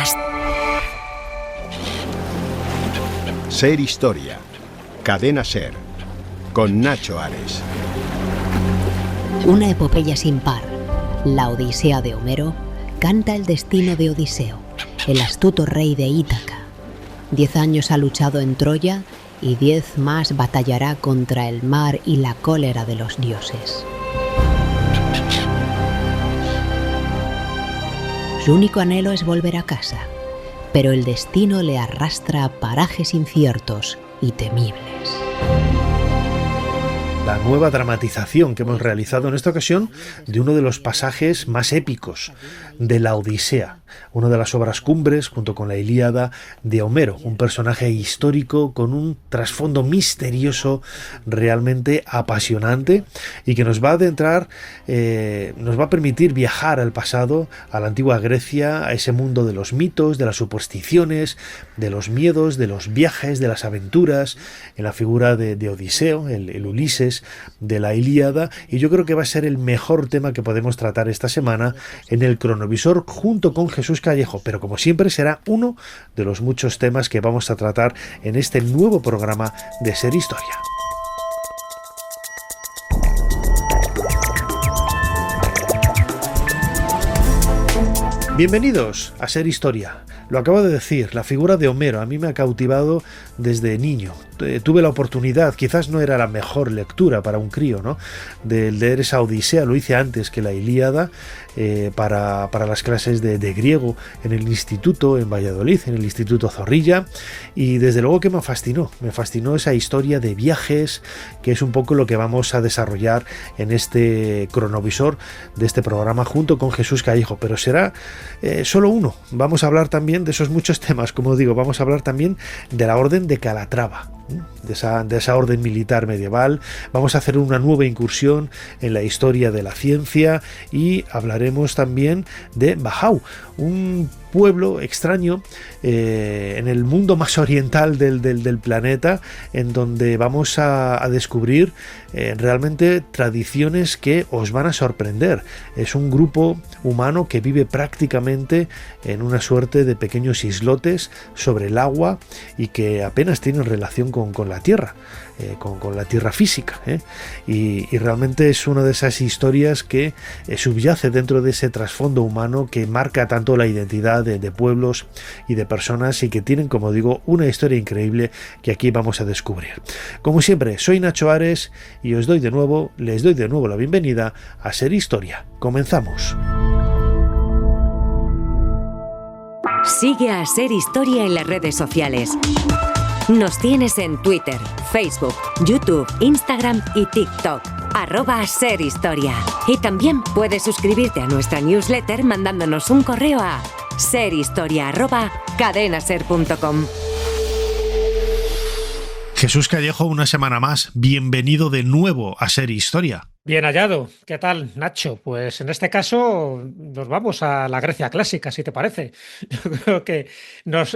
podcast. Ser Historia, Cadena Ser, con Nacho Ares. Una epopeya sin par, la Odisea de Homero, canta el destino de Odiseo, el astuto rey de Ítaca. 10 años ha luchado en Troya y 10 más batallará contra el mar y la cólera de los dioses. Su único anhelo es volver a casa, pero el destino le arrastra a parajes inciertos y temibles. La nueva dramatización que hemos realizado en esta ocasión de uno de los pasajes más épicos de la Odisea, una de las obras cumbres junto con la Ilíada de Homero, un personaje histórico con un trasfondo misterioso realmente apasionante y que nos va a adentrar, nos va a permitir viajar al pasado, a la antigua Grecia, a ese mundo de los mitos, de las supersticiones, de los miedos, de los viajes, de las aventuras, en la figura de Odiseo, el Ulises de la Ilíada, y yo creo que va a ser el mejor tema que podemos tratar esta semana en el cronovisor junto con Jesús Callejo, pero como siempre será uno de los muchos temas que vamos a tratar en este nuevo programa de Ser Historia. Bienvenidos a Ser Historia. Lo acabo de decir, la figura de Homero a mí me ha cautivado desde niño. Tuve la oportunidad, quizás no era la mejor lectura para un crío, ¿no?, de leer esa Odisea. Lo hice antes que la Ilíada, para las clases de griego en el instituto en Valladolid, en el Instituto Zorrilla, y desde luego que me fascinó esa historia de viajes, que es un poco lo que vamos a desarrollar en este cronovisor de este programa junto con Jesús Callejo, pero será solo uno. Vamos a hablar también de esos muchos temas, como digo, vamos a hablar también de la Orden de Calatrava, de esa orden militar medieval. Vamos a hacer una nueva incursión en la historia de la ciencia y hablaremos también de Bajau, un pueblo extraño en el mundo más oriental del planeta, en donde vamos a descubrir realmente tradiciones que os van a sorprender. Es un grupo humano que vive prácticamente en una suerte de pequeños islotes sobre el agua y que apenas tienen relación con la tierra, con la tierra física, y realmente es una de esas historias que subyace dentro de ese trasfondo humano que marca tanto la identidad de pueblos y de personas, y que tienen, como digo, una historia increíble que aquí vamos a descubrir. Como siempre, soy Nacho Ares y les doy de nuevo la bienvenida a Ser Historia. Comenzamos. Sigue a Ser Historia en las redes sociales. Nos tienes en Twitter, Facebook, YouTube, Instagram y TikTok. @SerHistoria. Y también puedes suscribirte a nuestra newsletter mandándonos un correo a serhistoria@cadenaser.com. Jesús Callejo, una semana más. Bienvenido de nuevo a Ser Historia. Bien hallado. ¿Qué tal, Nacho? Pues en este caso nos vamos a la Grecia clásica, si te parece. Yo creo que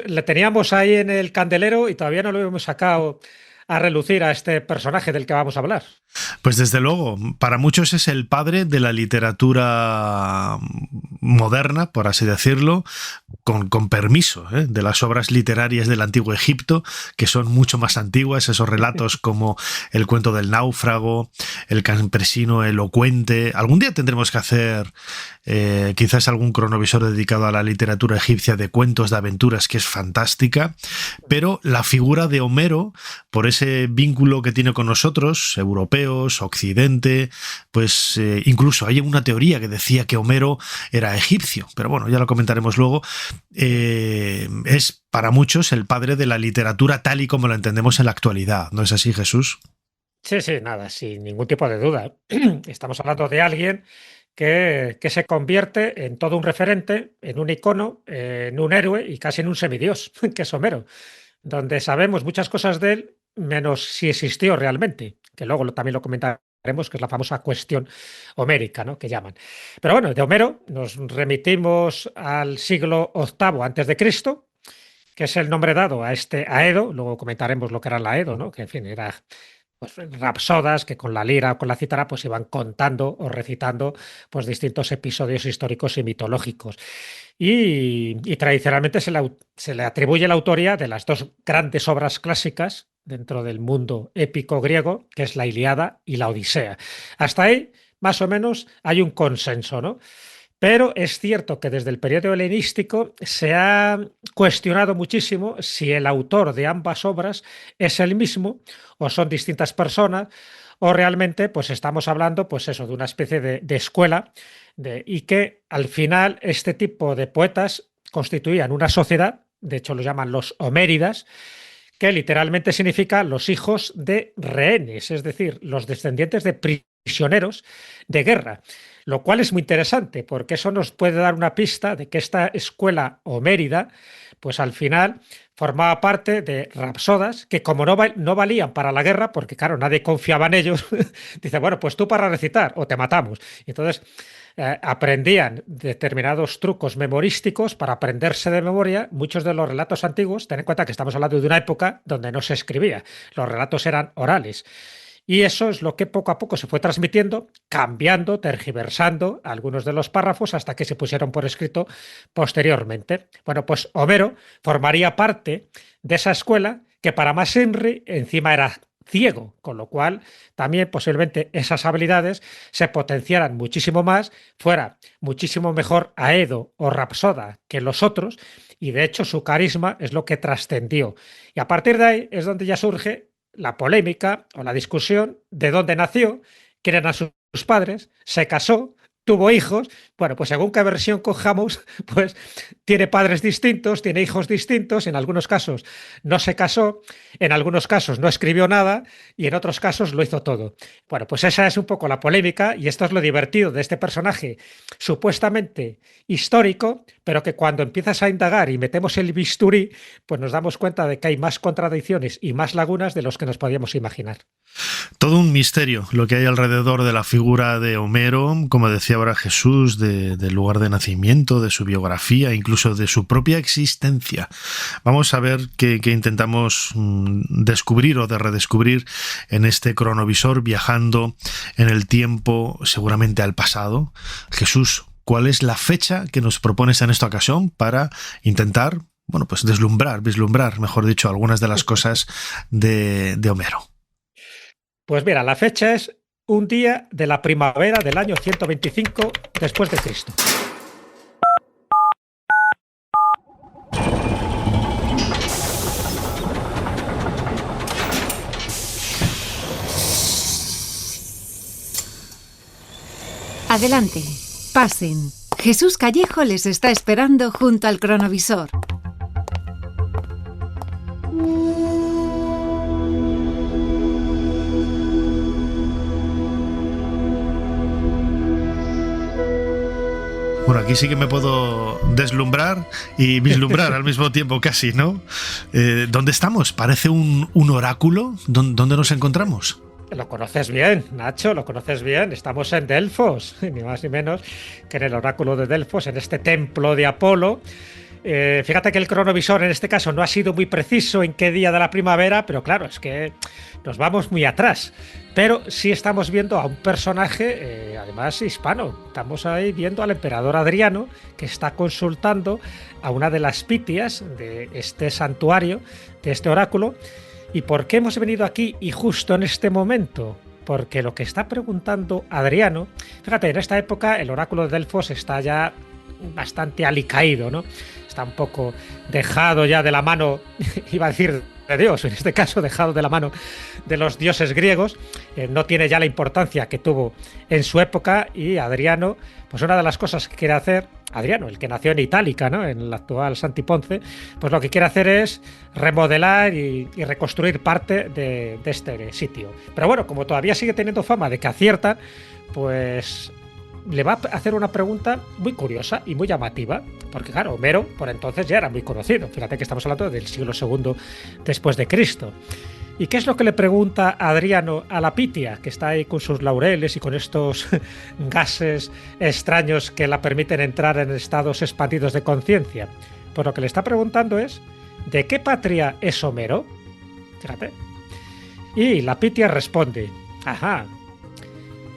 le teníamos ahí en el candelero y todavía no lo hemos sacado a relucir a este personaje del que vamos a hablar. Pues desde luego, para muchos es el padre de la literatura moderna, por así decirlo, con permiso, de las obras literarias del antiguo Egipto, que son mucho más antiguas, esos relatos como el cuento del náufrago, el campesino elocuente. Algún día tendremos que hacer quizás algún cronovisor dedicado a la literatura egipcia de cuentos de aventuras, que es fantástica, pero la figura de Homero, por ese vínculo que tiene con nosotros, europeos, occidente, pues incluso hay una teoría que decía que Homero era egipcio, pero bueno, ya lo comentaremos luego. Es para muchos el padre de la literatura tal y como la entendemos en la actualidad, ¿no es así, Jesús? Sí, nada, sin ningún tipo de duda. Estamos hablando de alguien que se convierte en todo un referente, en un icono, en un héroe y casi en un semidios, que es Homero, donde sabemos muchas cosas de él, menos si existió realmente, que luego también lo comentaremos, que es la famosa cuestión homérica, ¿no?, que llaman. Pero bueno, de Homero nos remitimos al siglo VIII antes de Cristo, que es el nombre dado a este Aedo. Luego comentaremos lo que era la Aedo, ¿no?, que en fin era pues, rapsodas que con la lira o con la cítara pues iban contando o recitando pues distintos episodios históricos y mitológicos. Y tradicionalmente se le atribuye la autoría de las dos grandes obras clásicas dentro del mundo épico griego, que es la Ilíada y la Odisea. Hasta ahí, más o menos, hay un consenso, ¿no? Pero es cierto que desde el periodo helenístico se ha cuestionado muchísimo si el autor de ambas obras es el mismo o son distintas personas o realmente pues estamos hablando pues eso de una especie de escuela y que al final este tipo de poetas constituían una sociedad, de hecho lo llaman los homéridas, que literalmente significa los hijos de rehenes, es decir, los descendientes de prisioneros de guerra, lo cual es muy interesante porque eso nos puede dar una pista de que esta escuela homérida, pues al final formaba parte de rapsodas que como no valían para la guerra, porque claro, nadie confiaba en ellos, dice, bueno, pues tú para recitar o te matamos. Y entonces aprendían determinados trucos memorísticos para aprenderse de memoria muchos de los relatos antiguos. Ten en cuenta que estamos hablando de una época donde no se escribía, los relatos eran orales. Y eso es lo que poco a poco se fue transmitiendo, cambiando, tergiversando algunos de los párrafos hasta que se pusieron por escrito posteriormente. Bueno, pues Homero formaría parte de esa escuela que para más Henry encima era ciego, con lo cual también posiblemente esas habilidades se potenciaran muchísimo más, fuera muchísimo mejor Aedo o Rapsoda que los otros, y de hecho su carisma es lo que trascendió. Y a partir de ahí es donde ya surge la polémica o la discusión de dónde nació, quién eran sus padres, se casó, tuvo hijos. Bueno, pues según qué versión cojamos, pues tiene padres distintos, tiene hijos distintos, en algunos casos no se casó, en algunos casos no escribió nada y en otros casos lo hizo todo. Bueno, pues esa es un poco la polémica y esto es lo divertido de este personaje supuestamente histórico, pero que cuando empiezas a indagar y metemos el bisturí, pues nos damos cuenta de que hay más contradicciones y más lagunas de los que nos podíamos imaginar. Todo un misterio lo que hay alrededor de la figura de Homero, como decía ahora Jesús, del lugar de nacimiento, de su biografía, incluso de su propia existencia. Vamos a ver qué intentamos descubrir o de redescubrir en este cronovisor viajando en el tiempo, seguramente al pasado. Jesús, ¿cuál es la fecha que nos propones en esta ocasión para intentar, bueno, pues vislumbrar, mejor dicho, algunas de las cosas de Homero? Pues mira, la fecha es un día de la primavera del año 125 después de Cristo. Adelante, pasen. Jesús Callejo les está esperando junto al cronovisor. Bueno, aquí sí que me puedo deslumbrar y vislumbrar al mismo tiempo casi, ¿no? ¿Dónde estamos? ¿Parece un oráculo? ¿Dónde nos encontramos? Lo conoces bien, Nacho, lo conoces bien. Estamos en Delfos, ni más ni menos que en el oráculo de Delfos, en este templo de Apolo. Fíjate que el cronovisor en este caso no ha sido muy preciso en qué día de la primavera, pero claro, es que nos vamos muy atrás. Pero sí estamos viendo a un personaje, además hispano. Estamos ahí viendo al emperador Adriano, que está consultando a una de las pitias de este santuario, de este oráculo. ¿Y por qué hemos venido aquí y justo en este momento? Porque lo que está preguntando Adriano, fíjate, en esta época el oráculo de Delfos está ya bastante alicaído, ¿no? Está un poco dejado ya de la mano, iba a decir de Dios, en este caso dejado de la mano de los dioses griegos, no tiene ya la importancia que tuvo en su época y Adriano, pues una de las cosas que quiere hacer, Adriano, el que nació en Itálica, ¿no? En la actual Santi Ponce, pues lo que quiere hacer es remodelar y reconstruir parte de este sitio. Pero bueno, como todavía sigue teniendo fama de que acierta, pues le va a hacer una pregunta muy curiosa y muy llamativa, porque claro, Homero por entonces ya era muy conocido. Fíjate que estamos hablando del siglo II después de Cristo. ¿Y qué es lo que le pregunta Adriano a la Pitia, que está ahí con sus laureles y con estos gases extraños que la permiten entrar en estados expandidos de conciencia? Pues lo que le está preguntando es, ¿de qué patria es Homero? Fíjate. Y la Pitia responde: ajá,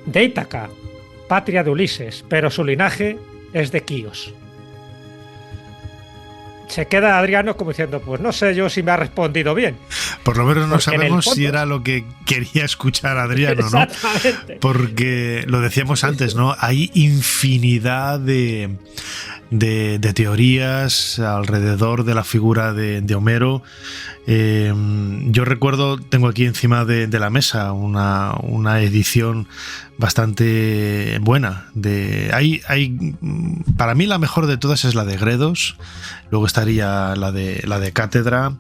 de Ítaca, patria de Ulises, pero su linaje es de Quíos. Se queda Adriano como diciendo, pues no sé yo si me ha respondido bien. Por lo menos no Porque sabemos fondo, si era lo que quería escuchar Adriano, ¿no? Exactamente. Porque lo decíamos antes, ¿no? Hay infinidad de teorías alrededor de la figura de Homero. Yo recuerdo, tengo aquí encima de la mesa una edición bastante buena. Para mí la mejor de todas es la de Gredos, luego estaría la de Cátedra.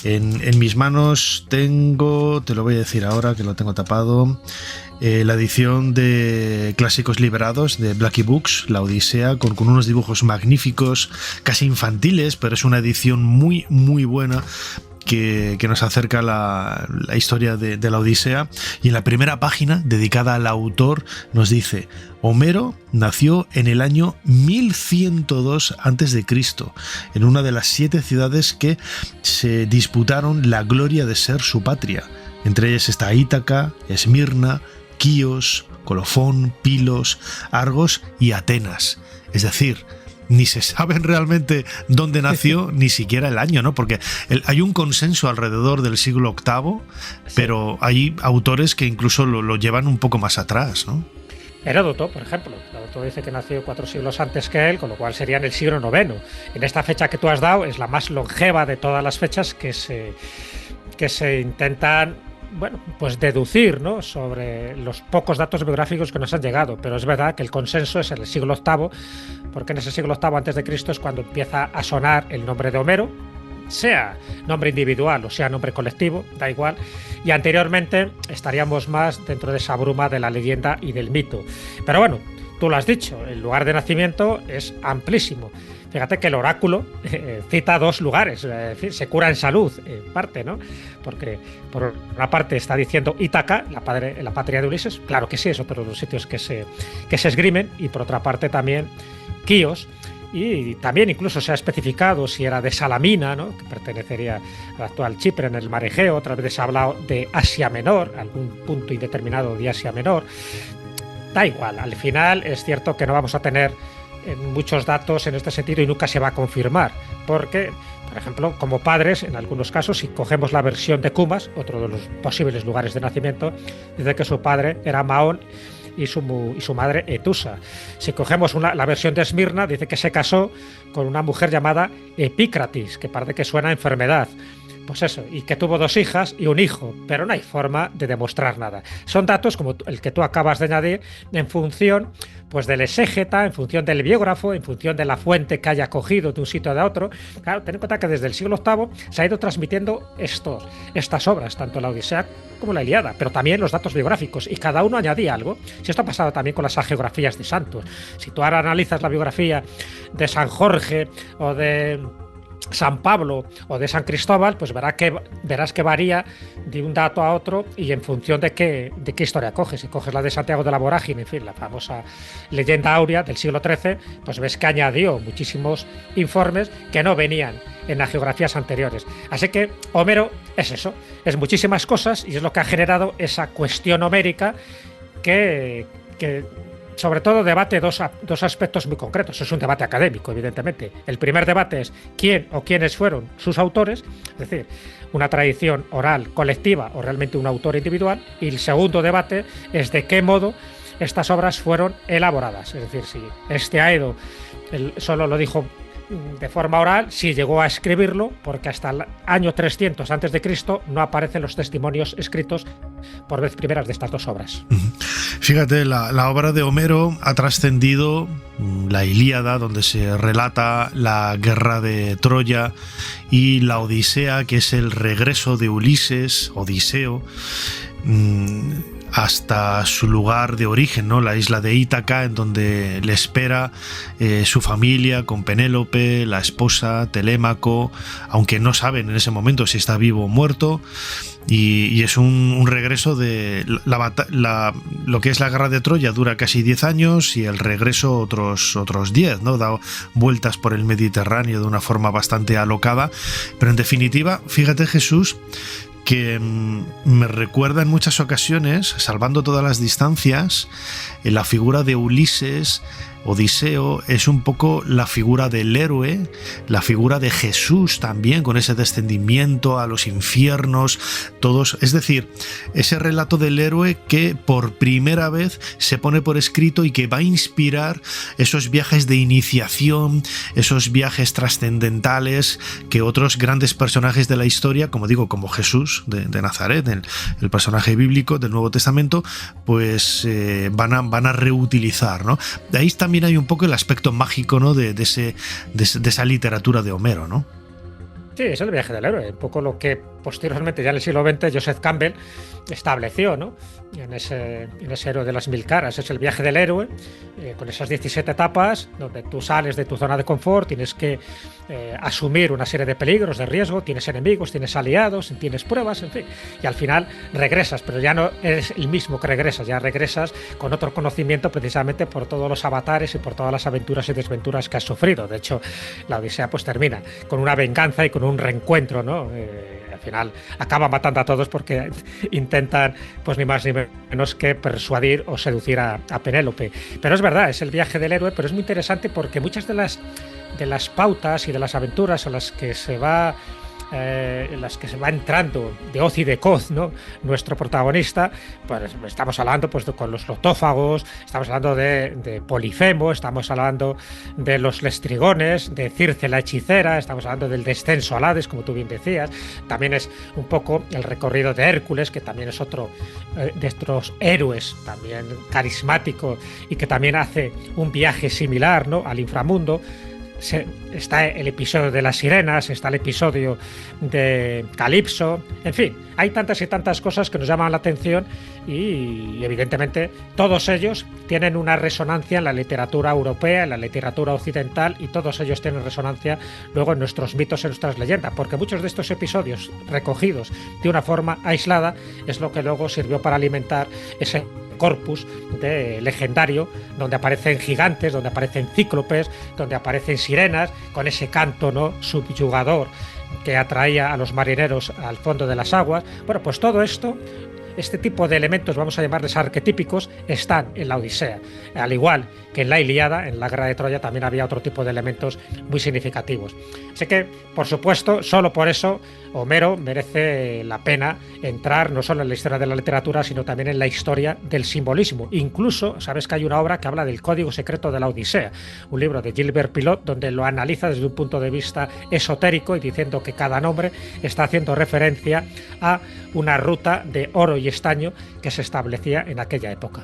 En mis manos tengo, te lo voy a decir ahora que lo tengo tapado, la edición de Clásicos Liberados de Blackie Books, la Odisea, con unos dibujos magníficos, casi infantiles, pero es una edición muy, muy buena que nos acerca la historia de la Odisea. Y en la primera página, dedicada al autor, nos dice: Homero nació en el año 1102 a.C., en una de las 7 ciudades que se disputaron la gloria de ser su patria. Entre ellas está Ítaca, Esmirna, Quíos, Colofón, Pilos, Argos y Atenas. Es decir, ni se saben realmente dónde nació, ni siquiera el año, ¿no? Porque hay un consenso alrededor del siglo VIII, pero hay autores que incluso lo llevan un poco más atrás, ¿no? Heródoto, por ejemplo. Heródoto dice que nació 4 siglos antes que él, con lo cual sería en el siglo IX. En esta fecha que tú has dado es la más longeva de todas las fechas que se intentan, bueno, pues deducir, ¿no?, sobre los pocos datos biográficos que nos han llegado. Pero es verdad que el consenso es en el siglo VIII, porque en ese siglo VIII antes de Cristo es cuando empieza a sonar el nombre de Homero, sea nombre individual o sea nombre colectivo, da igual. Y anteriormente estaríamos más dentro de esa bruma de la leyenda y del mito. Pero bueno, tú lo has dicho, el lugar de nacimiento es amplísimo. Fíjate que el oráculo cita 2 lugares, se cura en salud, en parte, ¿no? Porque por una parte está diciendo Ítaca, la patria de Ulises, claro que sí, es otro de los sitios que se esgrimen, y por otra parte también Quíos, y también incluso se ha especificado si era de Salamina, ¿no?, que pertenecería al actual Chipre, en el mar Egeo. Otras veces se ha hablado de Asia Menor, algún punto indeterminado de Asia Menor. Da igual, al final es cierto que no vamos a tener muchos datos en este sentido y nunca se va a confirmar, porque, por ejemplo, como padres, en algunos casos, si cogemos la versión de Cumas, otro de los posibles lugares de nacimiento, dice que su padre era Mahón y su madre Etusa. Si cogemos la versión de Esmirna, dice que se casó con una mujer llamada Epícratis, que parece que suena a enfermedad. Pues eso, y que tuvo 2 hijas y un hijo, pero no hay forma de demostrar nada. Son datos como el que tú acabas de añadir, en función, pues, del exégeta, en función del biógrafo, en función de la fuente que haya cogido de un sitio a otro. Claro, ten en cuenta que desde el siglo VIII se ha ido transmitiendo estas obras, tanto la Odisea como la Ilíada, pero también los datos biográficos, y cada uno añadía algo. Si esto ha pasado también con las hagiografías de santos. Si tú ahora analizas la biografía de San Jorge o de San Pablo o de San Cristóbal, pues verás que varía de un dato a otro y en función de qué historia coges. Si coges la de Santiago de la Vorágine, en fin, la famosa leyenda áurea del siglo XIII, pues ves que añadió muchísimos informes que no venían en las geografías anteriores. Así que Homero es eso, es muchísimas cosas, y es lo que ha generado esa cuestión homérica que sobre todo debate dos aspectos muy concretos. Es un debate académico, evidentemente. El primer debate es quién o quiénes fueron sus autores, es decir, una tradición oral colectiva o realmente un autor individual. Y el segundo debate es de qué modo estas obras fueron elaboradas. Es decir, si este Aedo solo lo dijo de forma oral, si llegó a escribirlo, porque hasta el año 300 a.C. no aparecen los testimonios escritos por vez primeras de estas 2 obras. Fíjate, la obra de Homero ha trascendido la Ilíada, donde se relata la guerra de Troya, y la Odisea, que es el regreso de Ulises, Odiseo, hasta su lugar de origen, ¿no?, la isla de Ítaca, en donde le espera su familia con Penélope, la esposa, Telémaco, aunque no saben en ese momento si está vivo o muerto. Y es un regreso de lo que es la guerra de Troya dura casi 10 años, y el regreso otros 10, ¿no? Da vueltas por el Mediterráneo de una forma bastante alocada. Pero en definitiva, fíjate, Jesús, que me recuerda en muchas ocasiones, salvando todas las distancias, en la figura de Ulises. Odiseo es un poco la figura del héroe, la figura de Jesús también, con ese descendimiento a los infiernos, todos, es decir, ese relato del héroe que por primera vez se pone por escrito y que va a inspirar esos viajes de iniciación, esos viajes trascendentales que otros grandes personajes de la historia, como digo, como Jesús de Nazaret, el personaje bíblico del Nuevo Testamento, pues van a reutilizar, ¿no? De ahí también hay un poco el aspecto mágico, ¿no? de esa literatura de Homero, ¿no? Sí, es el viaje del héroe, un poco lo que posteriormente, ya en el siglo XX, Joseph Campbell estableció, ¿no? En ese héroe de las 1000 caras. Es el viaje del héroe, con esas 17 etapas, donde tú sales de tu zona de confort, tienes que asumir una serie de peligros, de riesgo, tienes enemigos, tienes aliados, tienes pruebas, en fin. Y al final regresas, pero ya no eres el mismo que regresas, ya regresas con otro conocimiento precisamente por todos los avatares y por todas las aventuras y desventuras que has sufrido. De hecho, la Odisea pues termina con una venganza y con un reencuentro, ¿no? Al final acaba matando a todos porque intentan, pues ni más ni menos que persuadir o seducir a Penélope. Pero es verdad, es el viaje del héroe, pero es muy interesante porque muchas de las pautas y de las aventuras en las que se va entrando de hoz y de coz, ¿no? Nuestro protagonista, pues estamos hablando pues con los lotófagos, estamos hablando de Polifemo, estamos hablando de los lestrigones, de Circe la hechicera, estamos hablando del descenso al Hades, como tú bien decías. También es un poco el recorrido de Hércules, que también es otro de estos héroes también carismático y que también hace un viaje similar, ¿no? Al inframundo. Está el episodio de las sirenas, está el episodio de Calipso, en fin, hay tantas y tantas cosas que nos llaman la atención y evidentemente todos ellos tienen una resonancia en la literatura europea, en la literatura occidental, y todos ellos tienen resonancia luego en nuestros mitos, en nuestras leyendas, porque muchos de estos episodios recogidos de una forma aislada es lo que luego sirvió para alimentar ese corpus de legendario, donde aparecen gigantes, donde aparecen cíclopes, donde aparecen sirenas, con ese canto, ¿no?, subyugador que atraía a los marineros al fondo de las aguas. Bueno, pues todo esto, este tipo de elementos, vamos a llamarles arquetípicos, están en la Odisea. Al igual que en la Ilíada, en la Guerra de Troya, también había otro tipo de elementos muy significativos. Así que, por supuesto, solo por eso Homero merece la pena entrar no solo en la historia de la literatura, sino también en la historia del simbolismo. Incluso, sabes que hay una obra que habla del código secreto de la Odisea, un libro de Gilbert Pilot, donde lo analiza desde un punto de vista esotérico y diciendo que cada nombre está haciendo referencia a una ruta de oro y estaño que se establecía en aquella época.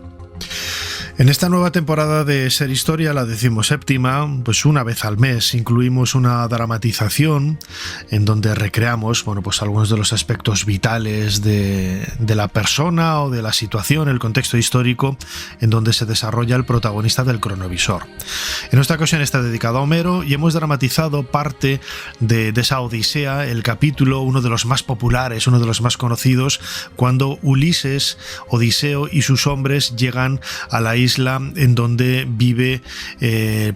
En esta nueva temporada de Ser Historia, la 17ª, pues una vez al mes incluimos una dramatización en donde recreamos, bueno, pues algunos de los aspectos vitales de la persona o de la situación, el contexto histórico en donde se desarrolla el protagonista del cronovisor. En esta ocasión está dedicado a Homero y hemos dramatizado parte de esa Odisea, el capítulo, uno de los más populares, uno de los más conocidos, cuando Ulises, Odiseo y sus hombres llegan a la isla en donde vive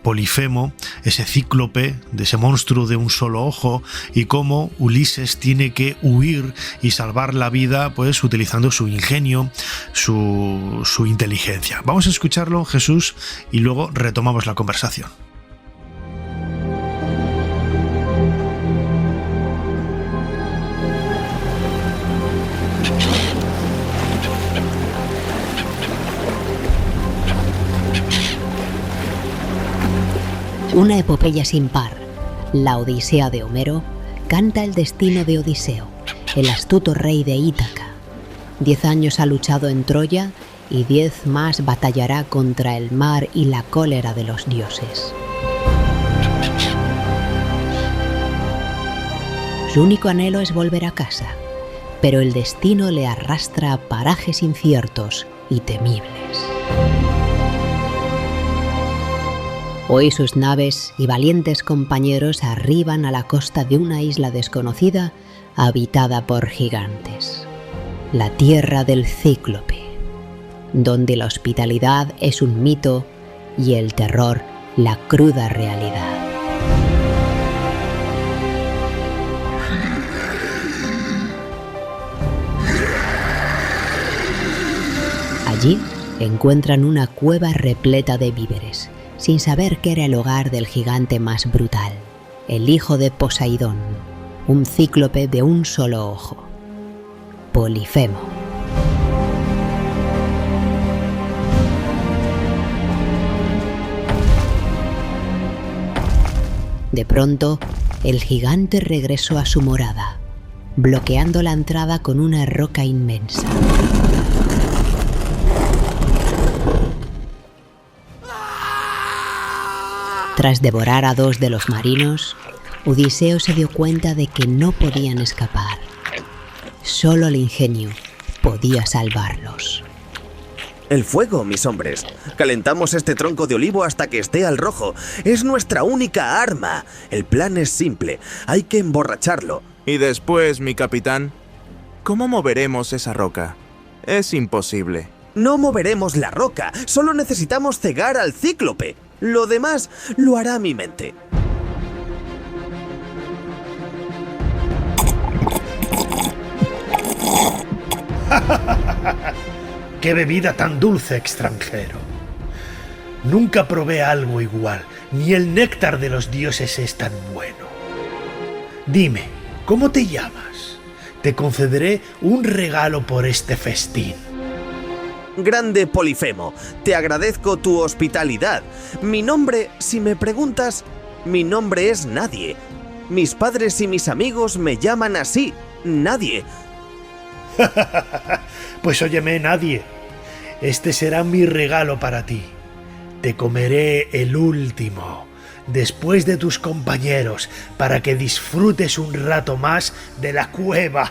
Polifemo, ese cíclope, de ese monstruo de un solo ojo, y cómo Ulises tiene que huir y salvar la vida, pues utilizando su ingenio, su inteligencia. Vamos a escucharlo, Jesús, y luego retomamos la conversación. Una epopeya sin par, la Odisea de Homero, canta el destino de Odiseo, el astuto rey de Ítaca. 10 años ha luchado en Troya y 10 más batallará contra el mar y la cólera de los dioses. Su único anhelo es volver a casa, pero el destino le arrastra a parajes inciertos y temibles. Hoy sus naves y valientes compañeros arriban a la costa de una isla desconocida habitada por gigantes, la tierra del Cíclope, donde la hospitalidad es un mito y el terror la cruda realidad. Allí encuentran una cueva repleta de víveres, sin saber que era el hogar del gigante más brutal, el hijo de Poseidón, un cíclope de un solo ojo, Polifemo. De pronto, el gigante regresó a su morada, bloqueando la entrada con una roca inmensa. Tras devorar a 2 de los marinos, Odiseo se dio cuenta de que no podían escapar. Solo el ingenio podía salvarlos. El fuego, mis hombres. Calentamos este tronco de olivo hasta que esté al rojo. Es nuestra única arma. El plan es simple. Hay que emborracharlo. Y después, mi capitán, ¿cómo moveremos esa roca? Es imposible. No moveremos la roca. Solo necesitamos cegar al cíclope. Lo demás lo hará mi mente. ¡Qué bebida tan dulce, extranjero! Nunca probé algo igual, ni el néctar de los dioses es tan bueno. Dime, ¿cómo te llamas? Te concederé un regalo por este festín. Grande Polifemo, te agradezco tu hospitalidad. Mi nombre, si me preguntas, mi nombre es Nadie. Mis padres y mis amigos me llaman así, Nadie. Pues óyeme, Nadie, este será mi regalo para ti. Te comeré el último, después de tus compañeros, para que disfrutes un rato más de la cueva.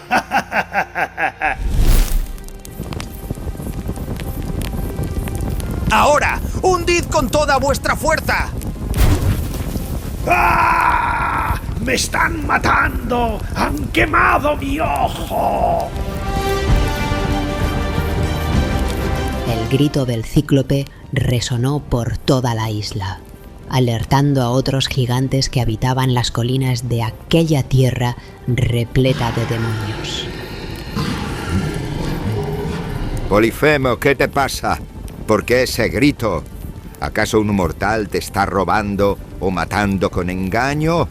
¡Ahora! ¡Hundid con toda vuestra fuerza! ¡Ah! ¡Me están matando! ¡Han quemado mi ojo! El grito del cíclope resonó por toda la isla, alertando a otros gigantes que habitaban las colinas de aquella tierra repleta de demonios. Polifemo, ¿qué te pasa? ¿Por qué ese grito? ¿Acaso un mortal te está robando o matando con engaño?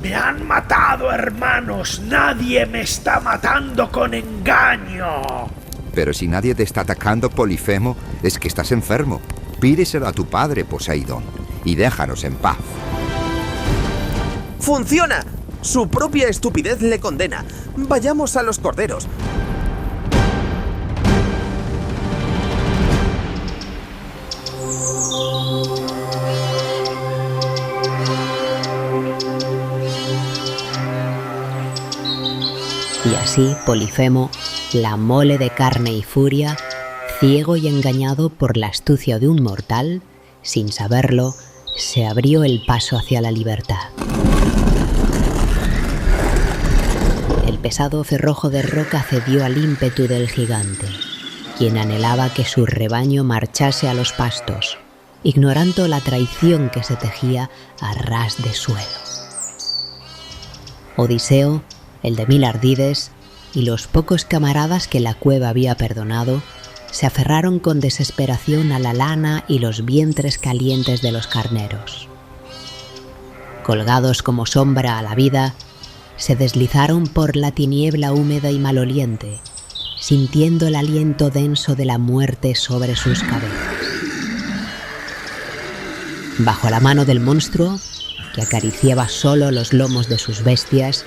¡Me han matado, hermanos! ¡Nadie me está matando con engaño! Pero si nadie te está atacando, Polifemo, es que estás enfermo. Pídeselo a tu padre, Poseidón, y déjanos en paz. ¡Funciona! Su propia estupidez le condena. Vayamos a los corderos. Y así Polifemo, la mole de carne y furia, ciego y engañado por la astucia de un mortal, sin saberlo, se abrió el paso hacia la libertad. El pesado cerrojo de roca cedió al ímpetu del gigante, quien anhelaba que su rebaño marchase a los pastos, ignorando la traición que se tejía a ras de suelo. Odiseo, el de 1000 ardides, y los pocos camaradas que la cueva había perdonado, se aferraron con desesperación a la lana y los vientres calientes de los carneros. Colgados como sombra a la vida, se deslizaron por la tiniebla húmeda y maloliente, sintiendo el aliento denso de la muerte sobre sus cabezas. Bajo la mano del monstruo, que acariciaba solo los lomos de sus bestias,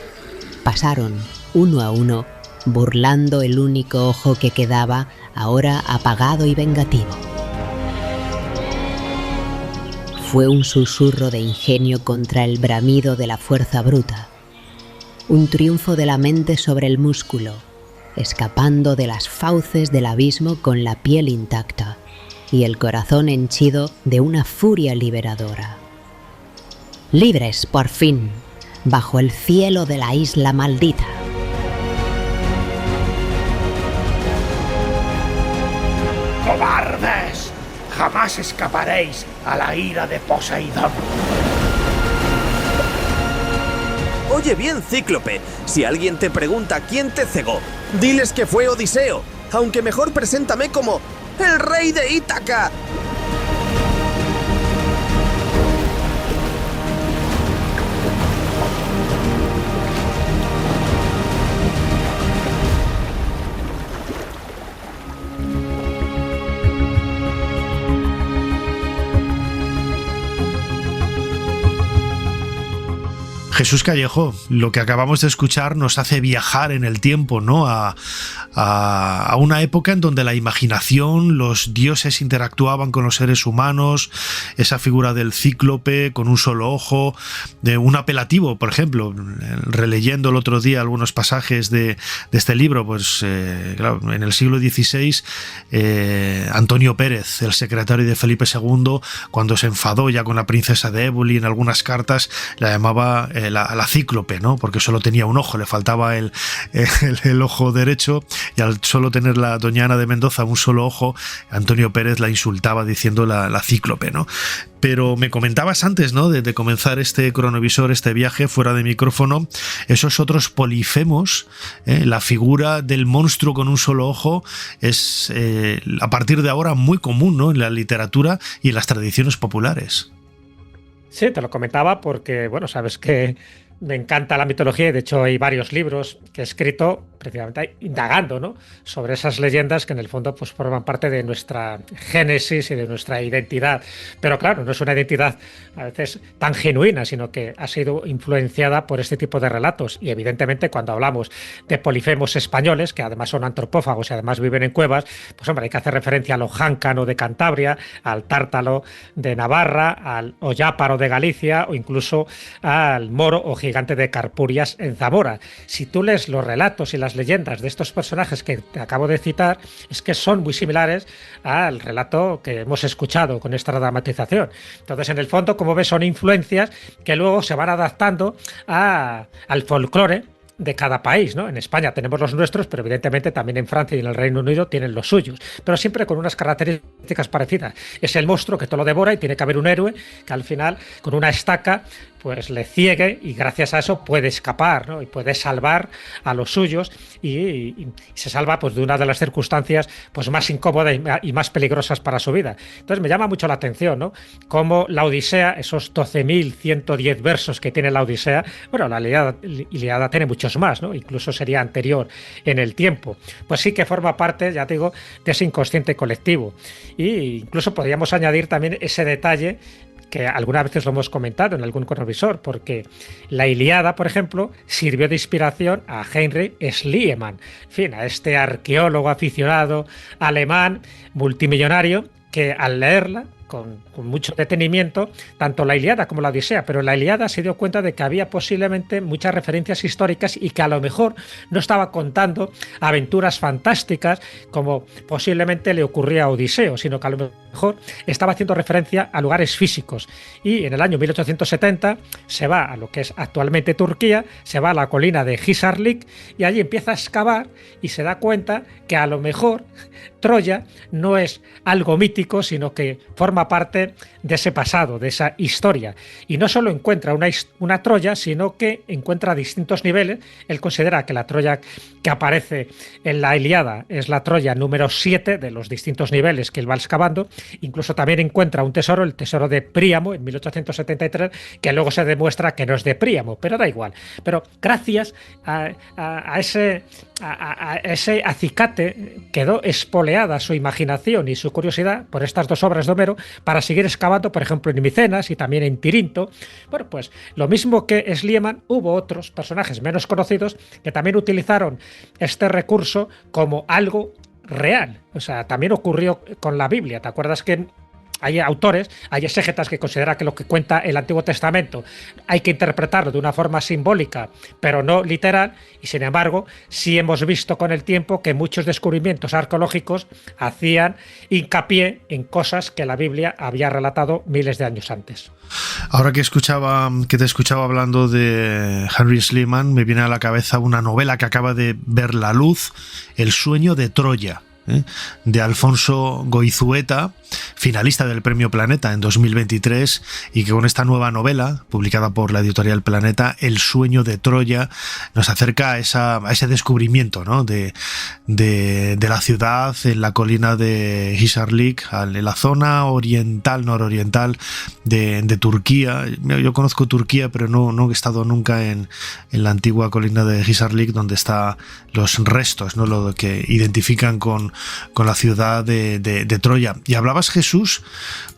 pasaron uno a uno, burlando el único ojo que quedaba, ahora apagado y vengativo. Fue un susurro de ingenio contra el bramido de la fuerza bruta, un triunfo de la mente sobre el músculo, escapando de las fauces del abismo con la piel intacta y el corazón henchido de una furia liberadora. Libres, por fin, bajo el cielo de la isla maldita. ¡Cobardes! Jamás escaparéis a la ira de Poseidón. Oye bien, Cíclope, si alguien te pregunta quién te cegó, diles que fue Odiseo, aunque mejor preséntame como ¡El rey de Ítaca! Jesús Callejo, lo que acabamos de escuchar nos hace viajar en el tiempo, ¿no? A una época en donde la imaginación, los dioses interactuaban con los seres humanos, esa figura del cíclope con un solo ojo, de un apelativo, por ejemplo, releyendo el otro día algunos pasajes de este libro, pues claro, en el siglo XVI, Antonio Pérez, el secretario de Felipe II, cuando se enfadó ya con la princesa de Éboli, en algunas cartas la llamaba la cíclope, ¿no? Porque solo tenía un ojo, le faltaba el ojo derecho, y al solo tener la doña Ana de Mendoza un solo ojo, Antonio Pérez la insultaba diciendo la cíclope, ¿no? Pero me comentabas antes, ¿no? De comenzar este cronovisor, este viaje fuera de micrófono, esos otros polifemos, la figura del monstruo con un solo ojo es a partir de ahora muy común, ¿no? En la literatura y en las tradiciones populares. Sí, te lo comentaba porque, bueno, sabes que me encanta la mitología y de hecho hay varios libros que he escrito precisamente indagando, ¿no?, sobre esas leyendas que en el fondo pues forman parte de nuestra génesis y de nuestra identidad. Pero claro, no es una identidad a veces tan genuina, sino que ha sido influenciada por este tipo de relatos. Y evidentemente cuando hablamos de polifemos españoles, que además son antropófagos y además viven en cuevas, pues hombre, hay que hacer referencia al ojáncano de Cantabria, al tártalo de Navarra, al oyáparo de Galicia o incluso al moro o gigante de Carpurias en Zamora. Si tú lees los relatos y las leyendas de estos personajes que te acabo de citar, es que son muy similares al relato que hemos escuchado con esta dramatización. Entonces, en el fondo, como ves, son influencias que luego se van adaptando al folclore de cada país, ¿no? En España tenemos los nuestros, pero evidentemente también en Francia y en el Reino Unido tienen los suyos, pero siempre con unas características parecidas. Es el monstruo que todo lo devora y tiene que haber un héroe que al final, con una estaca, pues le ciegue y gracias a eso puede escapar, ¿no? Y puede salvar a los suyos y se salva pues de una de las circunstancias pues más incómodas y más peligrosas para su vida. Entonces me llama mucho la atención, ¿no?, cómo la Odisea, esos 12.110 versos que tiene la Odisea, bueno, la Ilíada tiene muchos más, ¿no? Incluso sería anterior en el tiempo. Pues sí que forma parte, ya te digo, de ese inconsciente colectivo. Y incluso podríamos añadir también ese detalle que algunas veces lo hemos comentado en algún cronovisor, porque la Ilíada, por ejemplo, sirvió de inspiración a Heinrich Schliemann, en fin, a este arqueólogo aficionado alemán multimillonario que al leerla con mucho detenimiento, tanto la Ilíada como la Odisea, pero la Ilíada se dio cuenta de que había posiblemente muchas referencias históricas y que a lo mejor no estaba contando aventuras fantásticas como posiblemente le ocurría a Odiseo, sino que a lo mejor estaba haciendo referencia a lugares físicos. Y en el año 1870 se va a lo que es actualmente Turquía, se va a la colina de Hisarlik y allí empieza a excavar y se da cuenta que a lo mejor Troya no es algo mítico, sino que forma parte de ese pasado, de esa historia. Y no solo encuentra una Troya, sino que encuentra distintos niveles. Él considera que la Troya que aparece en la Ilíada es la Troya número 7 de los distintos niveles que él va excavando. Incluso también encuentra un tesoro, el tesoro de Príamo, en 1873, que luego se demuestra que no es de Príamo, pero da igual. Pero gracias a ese acicate quedó espoleada su imaginación y su curiosidad por estas dos obras de Homero para seguir excavando, por ejemplo, en Micenas y también en Tirinto. Bueno, pues lo mismo que Schliemann, hubo otros personajes menos conocidos que también utilizaron este recurso como algo real. O sea, también ocurrió con la Biblia. ¿Te acuerdas que hay autores, hay exégetas que consideran que lo que cuenta el Antiguo Testamento hay que interpretarlo de una forma simbólica, pero no literal? Y sin embargo, sí hemos visto con el tiempo que muchos descubrimientos arqueológicos hacían hincapié en cosas que la Biblia había relatado miles de años antes. Ahora que te escuchaba hablando de Henry Schliemann, me viene a la cabeza una novela que acaba de ver la luz, El sueño de Troya, de Alfonso Goizueta, finalista del Premio Planeta en 2023, y que con esta nueva novela, publicada por la editorial Planeta, El sueño de Troya, nos acerca a ese descubrimiento, ¿no?, de la ciudad en la colina de Hisarlik, en la zona oriental, nororiental de Turquía. Yo conozco Turquía, pero no he estado nunca en la antigua colina de Hisarlik, donde están los restos, ¿no?, lo que identifican con la ciudad de Troya. Y hablabas, Jesús,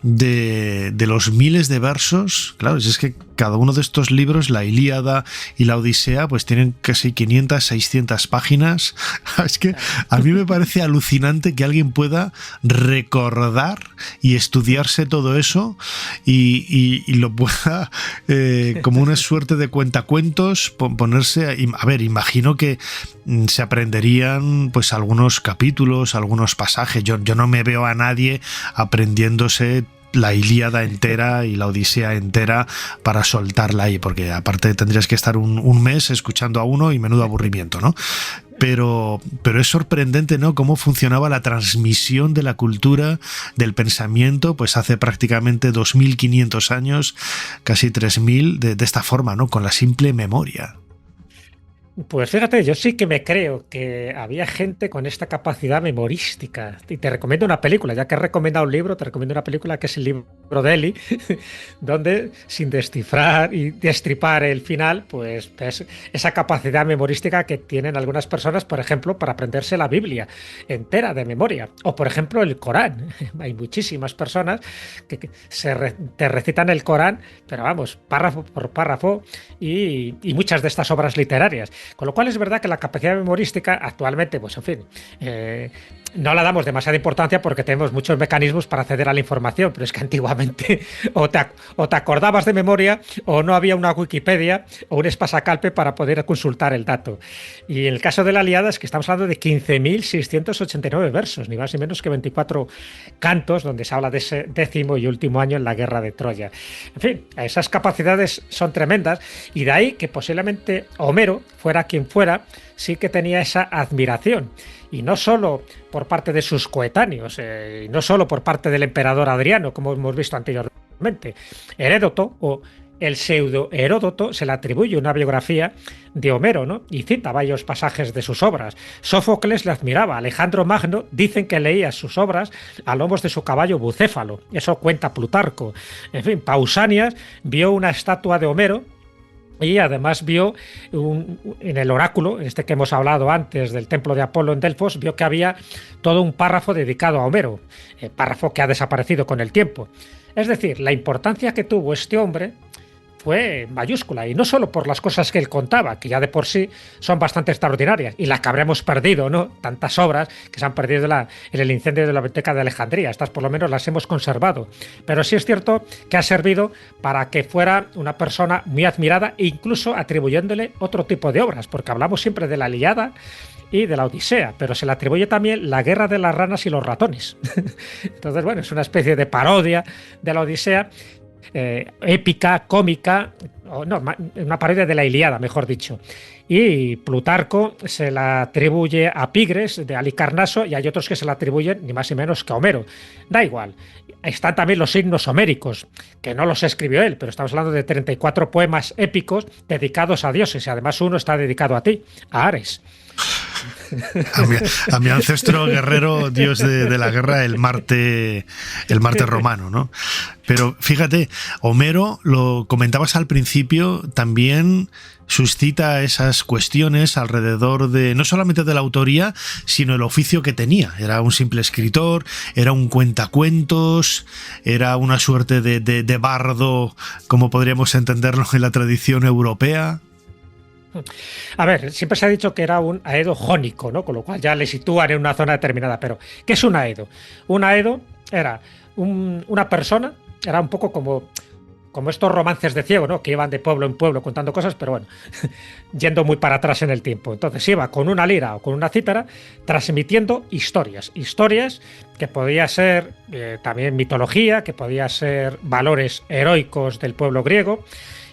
de los miles de versos. Claro, es que cada uno de estos libros, la Ilíada y la Odisea, pues tienen casi 500, 600 páginas. Es que a mí me parece alucinante que alguien pueda recordar y estudiarse todo eso y lo pueda, como una suerte de cuentacuentos, ponerse a ver, imagino que se aprenderían pues algunos capítulos, algunos pasajes. Yo no me veo a nadie aprendiéndose la Ilíada entera y la Odisea entera para soltarla ahí, porque aparte tendrías que estar un mes escuchando a uno y menudo aburrimiento, ¿no? Pero es sorprendente, ¿no?, cómo funcionaba la transmisión de la cultura, del pensamiento, pues hace prácticamente 2500 años, casi 3000, de esta forma, ¿no?, con la simple memoria. Pues fíjate, yo sí que me creo que había gente con esta capacidad memorística. Y te recomiendo una película, ya que he recomendado un libro, te recomiendo una película que es el libro de Eli, donde sin descifrar y destripar el final, pues ves esa capacidad memorística que tienen algunas personas, por ejemplo, para aprenderse la Biblia entera de memoria. O por ejemplo el Corán. Hay muchísimas personas que te recitan el Corán, pero vamos, párrafo por párrafo, y muchas de estas obras literarias. Con lo cual es verdad que la capacidad memorística actualmente, pues en fin, no la damos demasiada importancia porque tenemos muchos mecanismos para acceder a la información, pero es que antiguamente o te acordabas de memoria o no había una Wikipedia o un espasacalpe para poder consultar el dato. Y en el caso de la Ilíada es que estamos hablando de 15.689 versos, ni más ni menos que 24 cantos, donde se habla de ese 10º y último año en la guerra de Troya. En fin, esas capacidades son tremendas, y de ahí que posiblemente Homero, fuera quien fuera, sí que tenía esa admiración. Y no solo por parte de sus coetáneos, y no solo por parte del emperador Adriano, como hemos visto anteriormente. Heródoto, o el pseudo Heródoto, se le atribuye una biografía de Homero, ¿no?, y cita varios pasajes de sus obras. Sófocles le admiraba. Alejandro Magno dicen que leía sus obras a lomos de su caballo Bucéfalo. Eso cuenta Plutarco. En fin, Pausanias vio una estatua de Homero, y además vio en el oráculo, este que hemos hablado antes del templo de Apolo en Delfos, vio que había todo un párrafo dedicado a Homero, párrafo que ha desaparecido con el tiempo. Es decir, la importancia que tuvo este hombre fue mayúscula, y no solo por las cosas que él contaba, que ya de por sí son bastante extraordinarias, y las que habremos perdido, ¿no?, tantas obras que se han perdido en el incendio de la Biblioteca de Alejandría. Estas por lo menos las hemos conservado, pero sí es cierto que ha servido para que fuera una persona muy admirada, incluso atribuyéndole otro tipo de obras, porque hablamos siempre de la Ilíada y de la Odisea, pero se le atribuye también la guerra de las ranas y los ratones. Entonces, bueno, es una especie de parodia de la Odisea, épica, cómica, una parodia de la Ilíada, mejor dicho. Y Plutarco se la atribuye a Pigres de Halicarnaso, y hay otros que se la atribuyen ni más ni menos que a Homero. Da igual. Están también los himnos homéricos, que no los escribió él, pero estamos hablando de 34 poemas épicos dedicados a dioses, y además uno está dedicado a ti, a Ares. A mi ancestro guerrero, dios de la guerra, el Marte romano, ¿no? Pero fíjate, Homero, lo comentabas al principio, también suscita esas cuestiones alrededor de, no solamente de la autoría, sino el oficio que tenía. Era un simple escritor, era un cuentacuentos, era una suerte de bardo, como podríamos entenderlo en la tradición europea. A ver, siempre se ha dicho que era un aedo jónico, ¿no?, con lo cual ya le sitúan en una zona determinada. Pero, ¿qué es un aedo? Un aedo era una persona, era un poco como estos romances de ciego, ¿no?, que iban de pueblo en pueblo contando cosas, pero bueno, yendo muy para atrás en el tiempo. Entonces iba con una lira o con una cítara transmitiendo historias que podía ser también mitología, que podía ser valores heroicos del pueblo griego.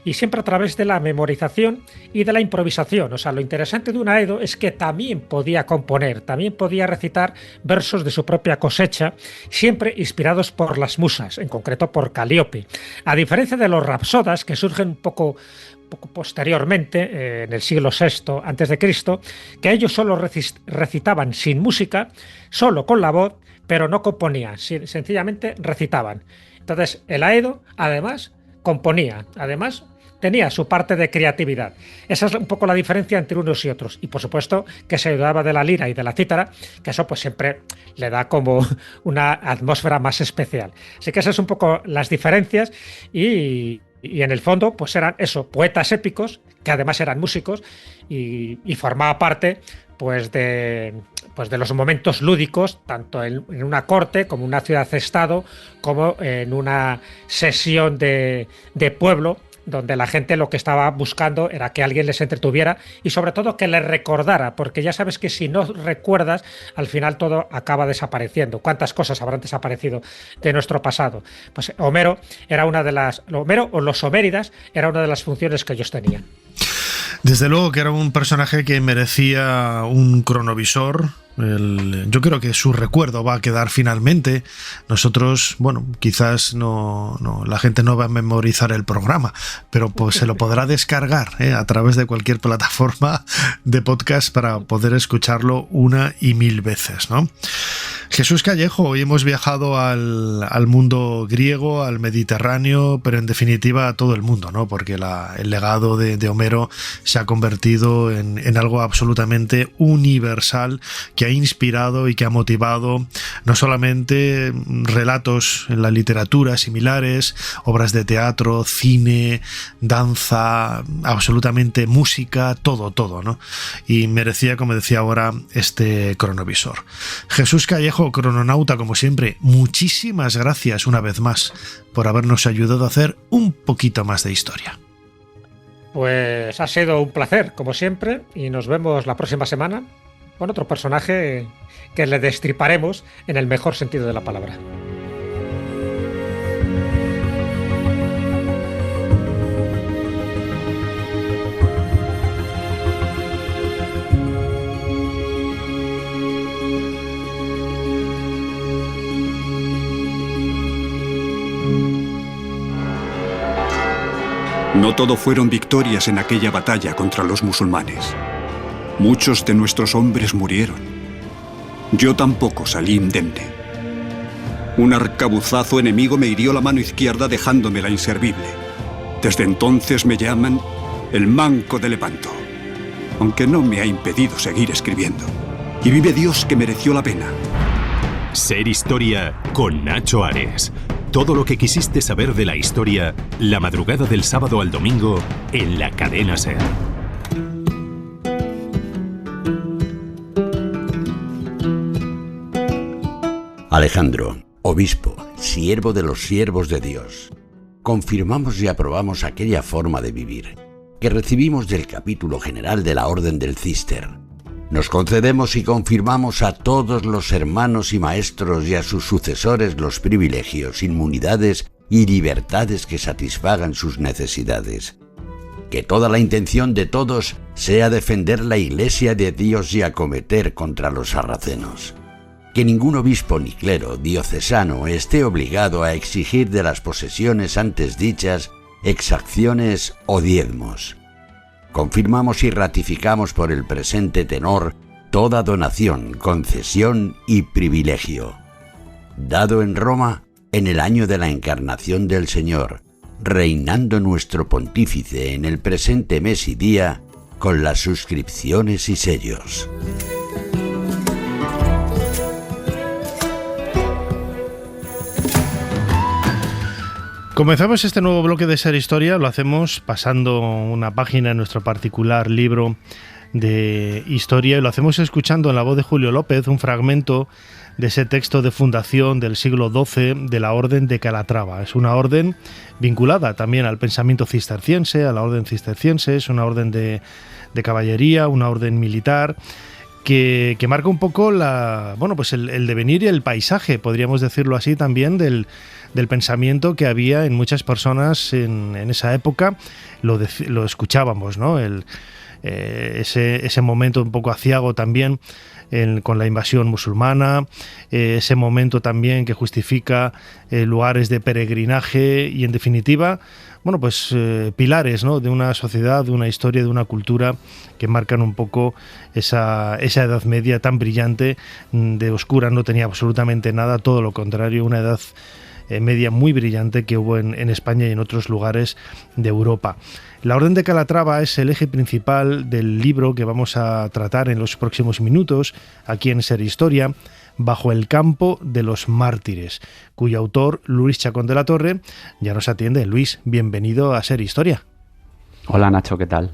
y siempre a través de la memorización y de la improvisación. O sea, lo interesante de un aedo es que también podía componer, también podía recitar versos de su propia cosecha, siempre inspirados por las musas, en concreto por Calíope. A diferencia de los rapsodas, que surgen un poco posteriormente, en el siglo VI antes de Cristo, que ellos solo recitaban sin música, solo con la voz, pero no componían, sencillamente recitaban. Entonces, el aedo, además, componía, además, tenía su parte de creatividad. Esa es un poco la diferencia entre unos y otros. Y por supuesto que se ayudaba de la lira y de la cítara, que eso pues siempre le da como una atmósfera más especial. Así que esas son un poco las diferencias y en el fondo pues eran eso, poetas épicos, que además eran músicos y formaba parte pues de los momentos lúdicos, tanto en una corte como en una ciudad-estado, como en una sesión de pueblo, donde la gente lo que estaba buscando era que alguien les entretuviera y sobre todo que les recordara, porque ya sabes que si no recuerdas, al final todo acaba desapareciendo. ¿Cuántas cosas habrán desaparecido de nuestro pasado? Pues Homero era Homero o los Homéridas era una de las funciones que ellos tenían. Desde luego que era un personaje que merecía un cronovisor. Yo creo que su recuerdo va a quedar finalmente. Nosotros, bueno, quizás la gente no va a memorizar el programa, pero pues se lo podrá descargar a través de cualquier plataforma de podcast para poder escucharlo una y mil veces, ¿no? Jesús Callejo, hoy hemos viajado al mundo griego, al Mediterráneo, pero en definitiva a todo el mundo, ¿no? Porque el legado de Homero se ha convertido en algo absolutamente universal que ha inspirado y que ha motivado no solamente relatos en la literatura similares, obras de teatro, cine, danza, absolutamente música, todo, ¿no? Y merecía, como decía ahora, este cronovisor. Jesús Callejo, crononauta, como siempre, muchísimas gracias una vez más por habernos ayudado a hacer un poquito más de historia. Pues ha sido un placer, como siempre, y nos vemos la próxima semana con otro personaje que le destriparemos en el mejor sentido de la palabra. No todo fueron victorias en aquella batalla contra los musulmanes. Muchos de nuestros hombres murieron. Yo tampoco salí indemne. Un arcabuzazo enemigo me hirió la mano izquierda dejándomela inservible. Desde entonces me llaman el Manco de Lepanto, aunque no me ha impedido seguir escribiendo. Y vive Dios que mereció la pena. Ser Historia con Nacho Ares. Todo lo que quisiste saber de la historia, la madrugada del sábado al domingo en la cadena SER. Alejandro, obispo, siervo de los siervos de Dios, confirmamos y aprobamos aquella forma de vivir que recibimos del capítulo general de la Orden del Císter. Nos concedemos y confirmamos a todos los hermanos y maestros y a sus sucesores los privilegios, inmunidades y libertades que satisfagan sus necesidades. Que toda la intención de todos sea defender la Iglesia de Dios y acometer contra los sarracenos. Que ningún obispo ni clero diocesano esté obligado a exigir de las posesiones antes dichas exacciones o diezmos. Confirmamos y ratificamos por el presente tenor toda donación, concesión y privilegio, dado en Roma en el año de la encarnación del Señor, reinando nuestro pontífice en el presente mes y día con las suscripciones y sellos. Comenzamos este nuevo bloque de Ser Historia, lo hacemos pasando una página en nuestro particular libro de historia y lo hacemos escuchando en la voz de Julio López un fragmento de ese texto de fundación del siglo XII de la Orden de Calatrava. Es una orden vinculada también al pensamiento cisterciense, a la Orden cisterciense, es una orden de caballería, una orden militar que marca un poco el devenir y el paisaje, podríamos decirlo así también, del del pensamiento que había en muchas personas en esa época. Lo escuchábamos, ¿no? Ese momento un poco aciago también con la invasión musulmana, ese momento también que justifica lugares de peregrinaje y, en definitiva, bueno, pues pilares, ¿no?, de una sociedad, de una historia, de una cultura que marcan un poco esa Edad Media tan brillante. De oscura no tenía absolutamente nada, todo lo contrario, una Edad Media muy brillante que hubo en España y en otros lugares de Europa. La Orden de Calatrava es el eje principal del libro que vamos a tratar en los próximos minutos aquí en Ser Historia, Bajo el campo de los mártires, cuyo autor, Luis Chacón de la Torre, ya nos atiende. Luis, bienvenido a Ser Historia. Hola Nacho, ¿qué tal?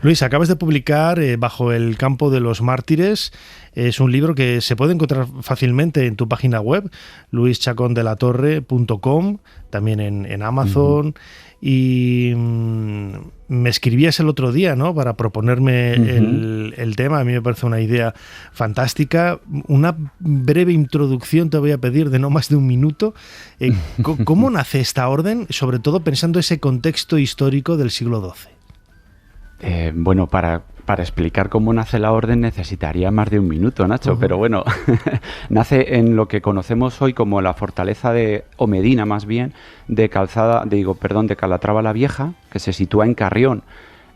Luis, acabas de publicar Bajo el campo de los mártires. Es un libro que se puede encontrar fácilmente en tu página web, luischacondelatorre.com, también en Amazon. Uh-huh. Y me escribías el otro día, ¿no?, para proponerme el tema. A mí me parece una idea fantástica. Una breve introducción te voy a pedir de no más de un minuto. ¿Cómo nace esta orden, sobre todo pensando ese contexto histórico del siglo XII? Bueno, para explicar cómo nace la orden necesitaría más de un minuto, Nacho, pero bueno, nace en lo que conocemos hoy como la fortaleza o medina más bien, de Calatrava la Vieja, que se sitúa en Carrión,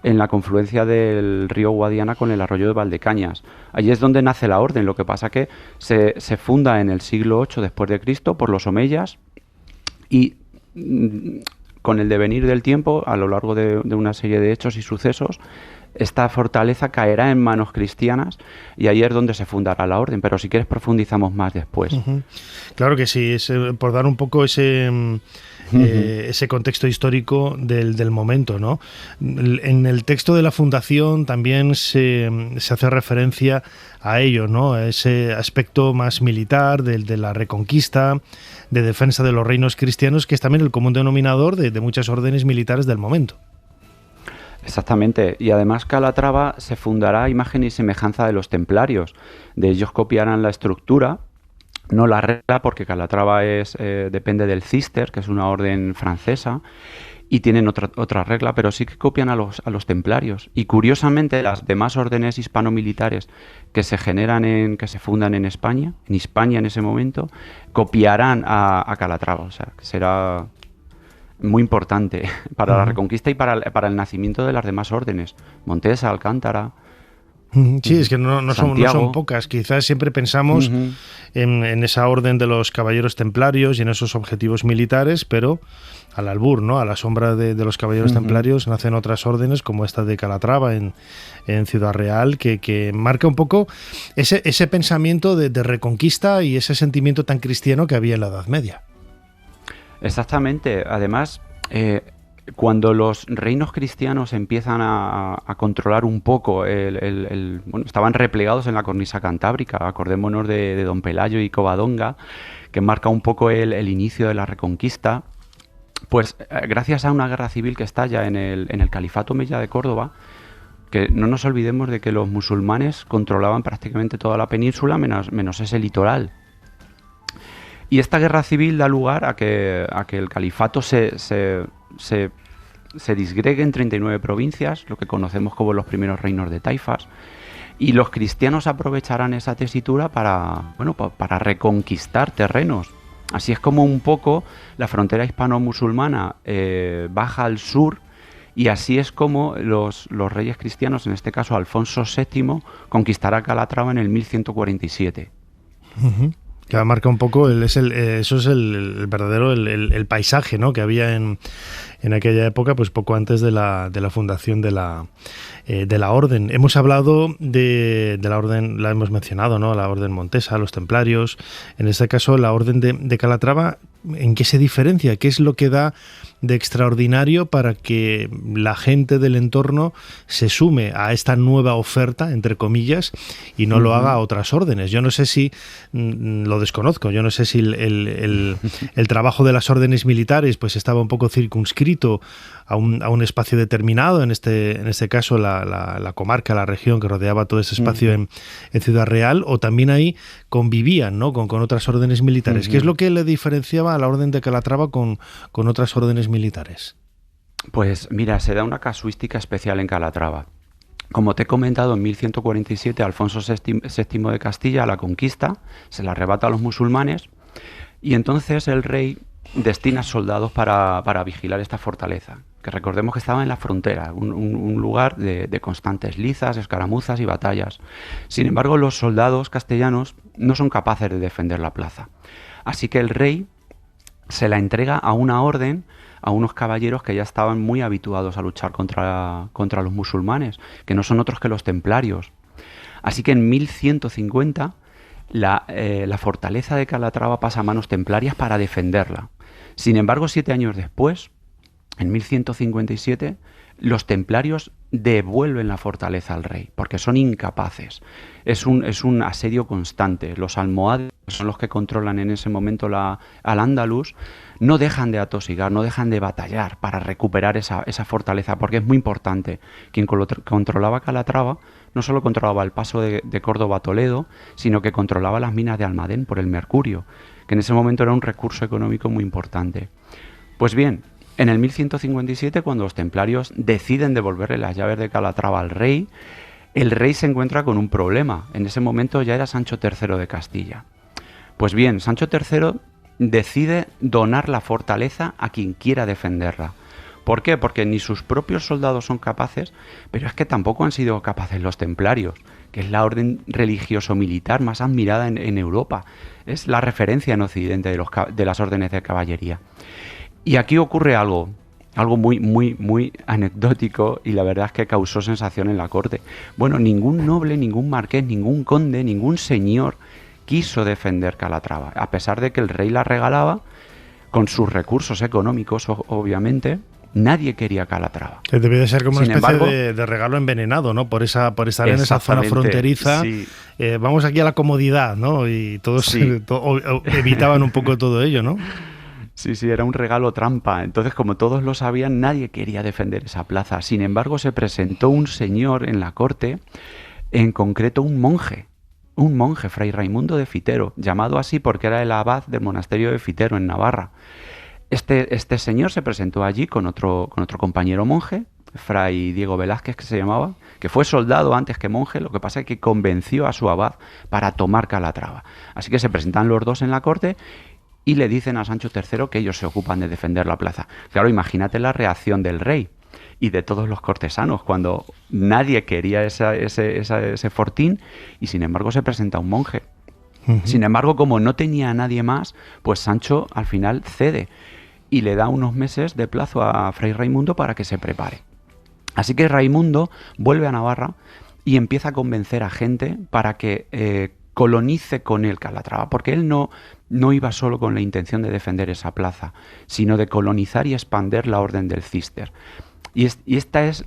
en la confluencia del río Guadiana con el arroyo de Valdecañas. Allí es donde nace la orden. Lo que pasa que se funda en el siglo VIII después de Cristo por los omeyas y con el devenir del tiempo, a lo largo de una serie de hechos y sucesos, esta fortaleza caerá en manos cristianas y ahí es donde se fundará la orden, pero si quieres profundizamos más después. Uh-huh. Claro que sí, es por dar un poco ese contexto histórico del momento, ¿no? En el texto de la fundación también se hace referencia a ello, ¿no?, a ese aspecto más militar de la reconquista, de defensa de los reinos cristianos, que es también el común denominador de muchas órdenes militares del momento. Exactamente, y además Calatrava se fundará a imagen y semejanza de los templarios. De ellos copiarán la estructura, no la regla, porque Calatrava depende del Cister, que es una orden francesa, y tienen otra regla, pero sí que copian a los templarios. Y curiosamente las demás órdenes hispano-militares que se fundan en España en ese momento, copiarán a Calatrava, o sea, que será muy importante para la reconquista y para el nacimiento de las demás órdenes. Montesa, Alcántara. Sí, es que no son pocas. Quizás siempre pensamos en esa orden de los caballeros templarios y en esos objetivos militares, pero al albur, ¿no?, a la sombra de los caballeros templarios nacen otras órdenes como esta de Calatrava en Ciudad Real, que marca un poco ese pensamiento de reconquista y ese sentimiento tan cristiano que había en la Edad Media. Exactamente. Además, cuando los reinos cristianos empiezan a controlar un poco, estaban replegados en la cornisa cantábrica. Acordémonos de Don Pelayo y Covadonga, que marca un poco el inicio de la reconquista. Pues gracias a una guerra civil que estalla en el Califato Omeya de Córdoba, que no nos olvidemos de que los musulmanes controlaban prácticamente toda la península menos ese litoral. Y esta guerra civil da lugar a que el califato se disgregue en 39 provincias, lo que conocemos como los primeros reinos de taifas, y los cristianos aprovecharán esa tesitura para reconquistar terrenos. Así es como un poco la frontera hispano-musulmana baja al sur, y así es como los reyes cristianos, en este caso Alfonso VII, conquistará Calatrava en el 1147. Uh-huh. Que marca un poco, eso es el verdadero el paisaje, ¿no?, que había en aquella época, pues poco antes de la fundación de la orden. Hemos hablado de la orden, la hemos mencionado, ¿no?, la orden Montesa, los templarios. En este caso, la orden de Calatrava, ¿en qué se diferencia? ¿Qué es lo que da de extraordinario para que la gente del entorno se sume a esta nueva oferta, entre comillas, y no lo haga a otras órdenes? Yo no sé si, lo desconozco, yo no sé si el trabajo de las órdenes militares pues estaba un poco circunscrito adscrito a un espacio determinado, en este caso la comarca, la región que rodeaba todo ese espacio en Ciudad Real, o también ahí convivían, ¿no?, con otras órdenes militares. ¿Qué es lo que le diferenciaba a la Orden de Calatrava con otras órdenes militares? Pues mira, se da una casuística especial en Calatrava. Como te he comentado, en 1147 Alfonso VII de Castilla la conquista, se la arrebata a los musulmanes y entonces el rey destina soldados para vigilar esta fortaleza, que recordemos que estaba en la frontera, un lugar de constantes lizas, escaramuzas y batallas. Sin embargo, los soldados castellanos no son capaces de defender la plaza. Así que el rey se la entrega a una orden, a unos caballeros que ya estaban muy habituados a luchar contra los musulmanes, que no son otros que los templarios. Así que en 1150 la fortaleza de Calatrava pasa a manos templarias para defenderla. Sin embargo, 7 años después, en 1157, los templarios devuelven la fortaleza al rey, porque son incapaces. Es un asedio constante. Los almohades, que son los que controlan en ese momento al Andalus, no dejan de atosigar, no dejan de batallar para recuperar esa fortaleza, porque es muy importante. Quien controlaba Calatrava no solo controlaba el paso de Córdoba a Toledo, sino que controlaba las minas de Almadén por el mercurio, que en ese momento era un recurso económico muy importante. Pues bien, en el 1157, cuando los templarios deciden devolverle las llaves de Calatrava al rey, el rey se encuentra con un problema. En ese momento ya era Sancho III de Castilla. Pues bien, Sancho III decide donar la fortaleza a quien quiera defenderla. ¿Por qué? Porque ni sus propios soldados son capaces, pero es que tampoco han sido capaces los templarios, que es la orden religioso-militar más admirada en Europa. Es la referencia en Occidente de las órdenes de caballería. Y aquí ocurre algo muy, muy, muy anecdótico, y la verdad es que causó sensación en la corte. Bueno, ningún noble, ningún marqués, ningún conde, ningún señor quiso defender Calatrava, a pesar de que el rey la regalaba con sus recursos económicos, obviamente. Nadie quería Calatrava. Debe de ser como una especie de regalo envenenado, ¿no? Por estar en esa zona fronteriza. Sí. Vamos aquí a la comodidad, ¿no? Y todos evitaban un poco todo ello, ¿no? Sí, era un regalo trampa. Entonces, como todos lo sabían, nadie quería defender esa plaza. Sin embargo, se presentó un señor en la corte, en concreto un monje, Fray Raimundo de Fitero, llamado así porque era el abad del monasterio de Fitero en Navarra. Este señor se presentó allí con otro compañero monje, Fray Diego Velázquez, que se llamaba, que fue soldado antes que monje. Lo que pasa es que convenció a su abad para tomar Calatrava. Así que se presentan los dos en la corte y le dicen a Sancho III que ellos se ocupan de defender la plaza. Claro, imagínate la reacción del rey y de todos los cortesanos cuando nadie quería ese fortín y sin embargo se presenta un monje. Sin embargo, como no tenía a nadie más, pues Sancho al final cede y le da unos meses de plazo a Fray Raimundo para que se prepare. Así que Raimundo vuelve a Navarra y empieza a convencer a gente para que colonice con él Calatrava, porque él no iba solo con la intención de defender esa plaza, sino de colonizar y expandir la orden del Císter. Y esta es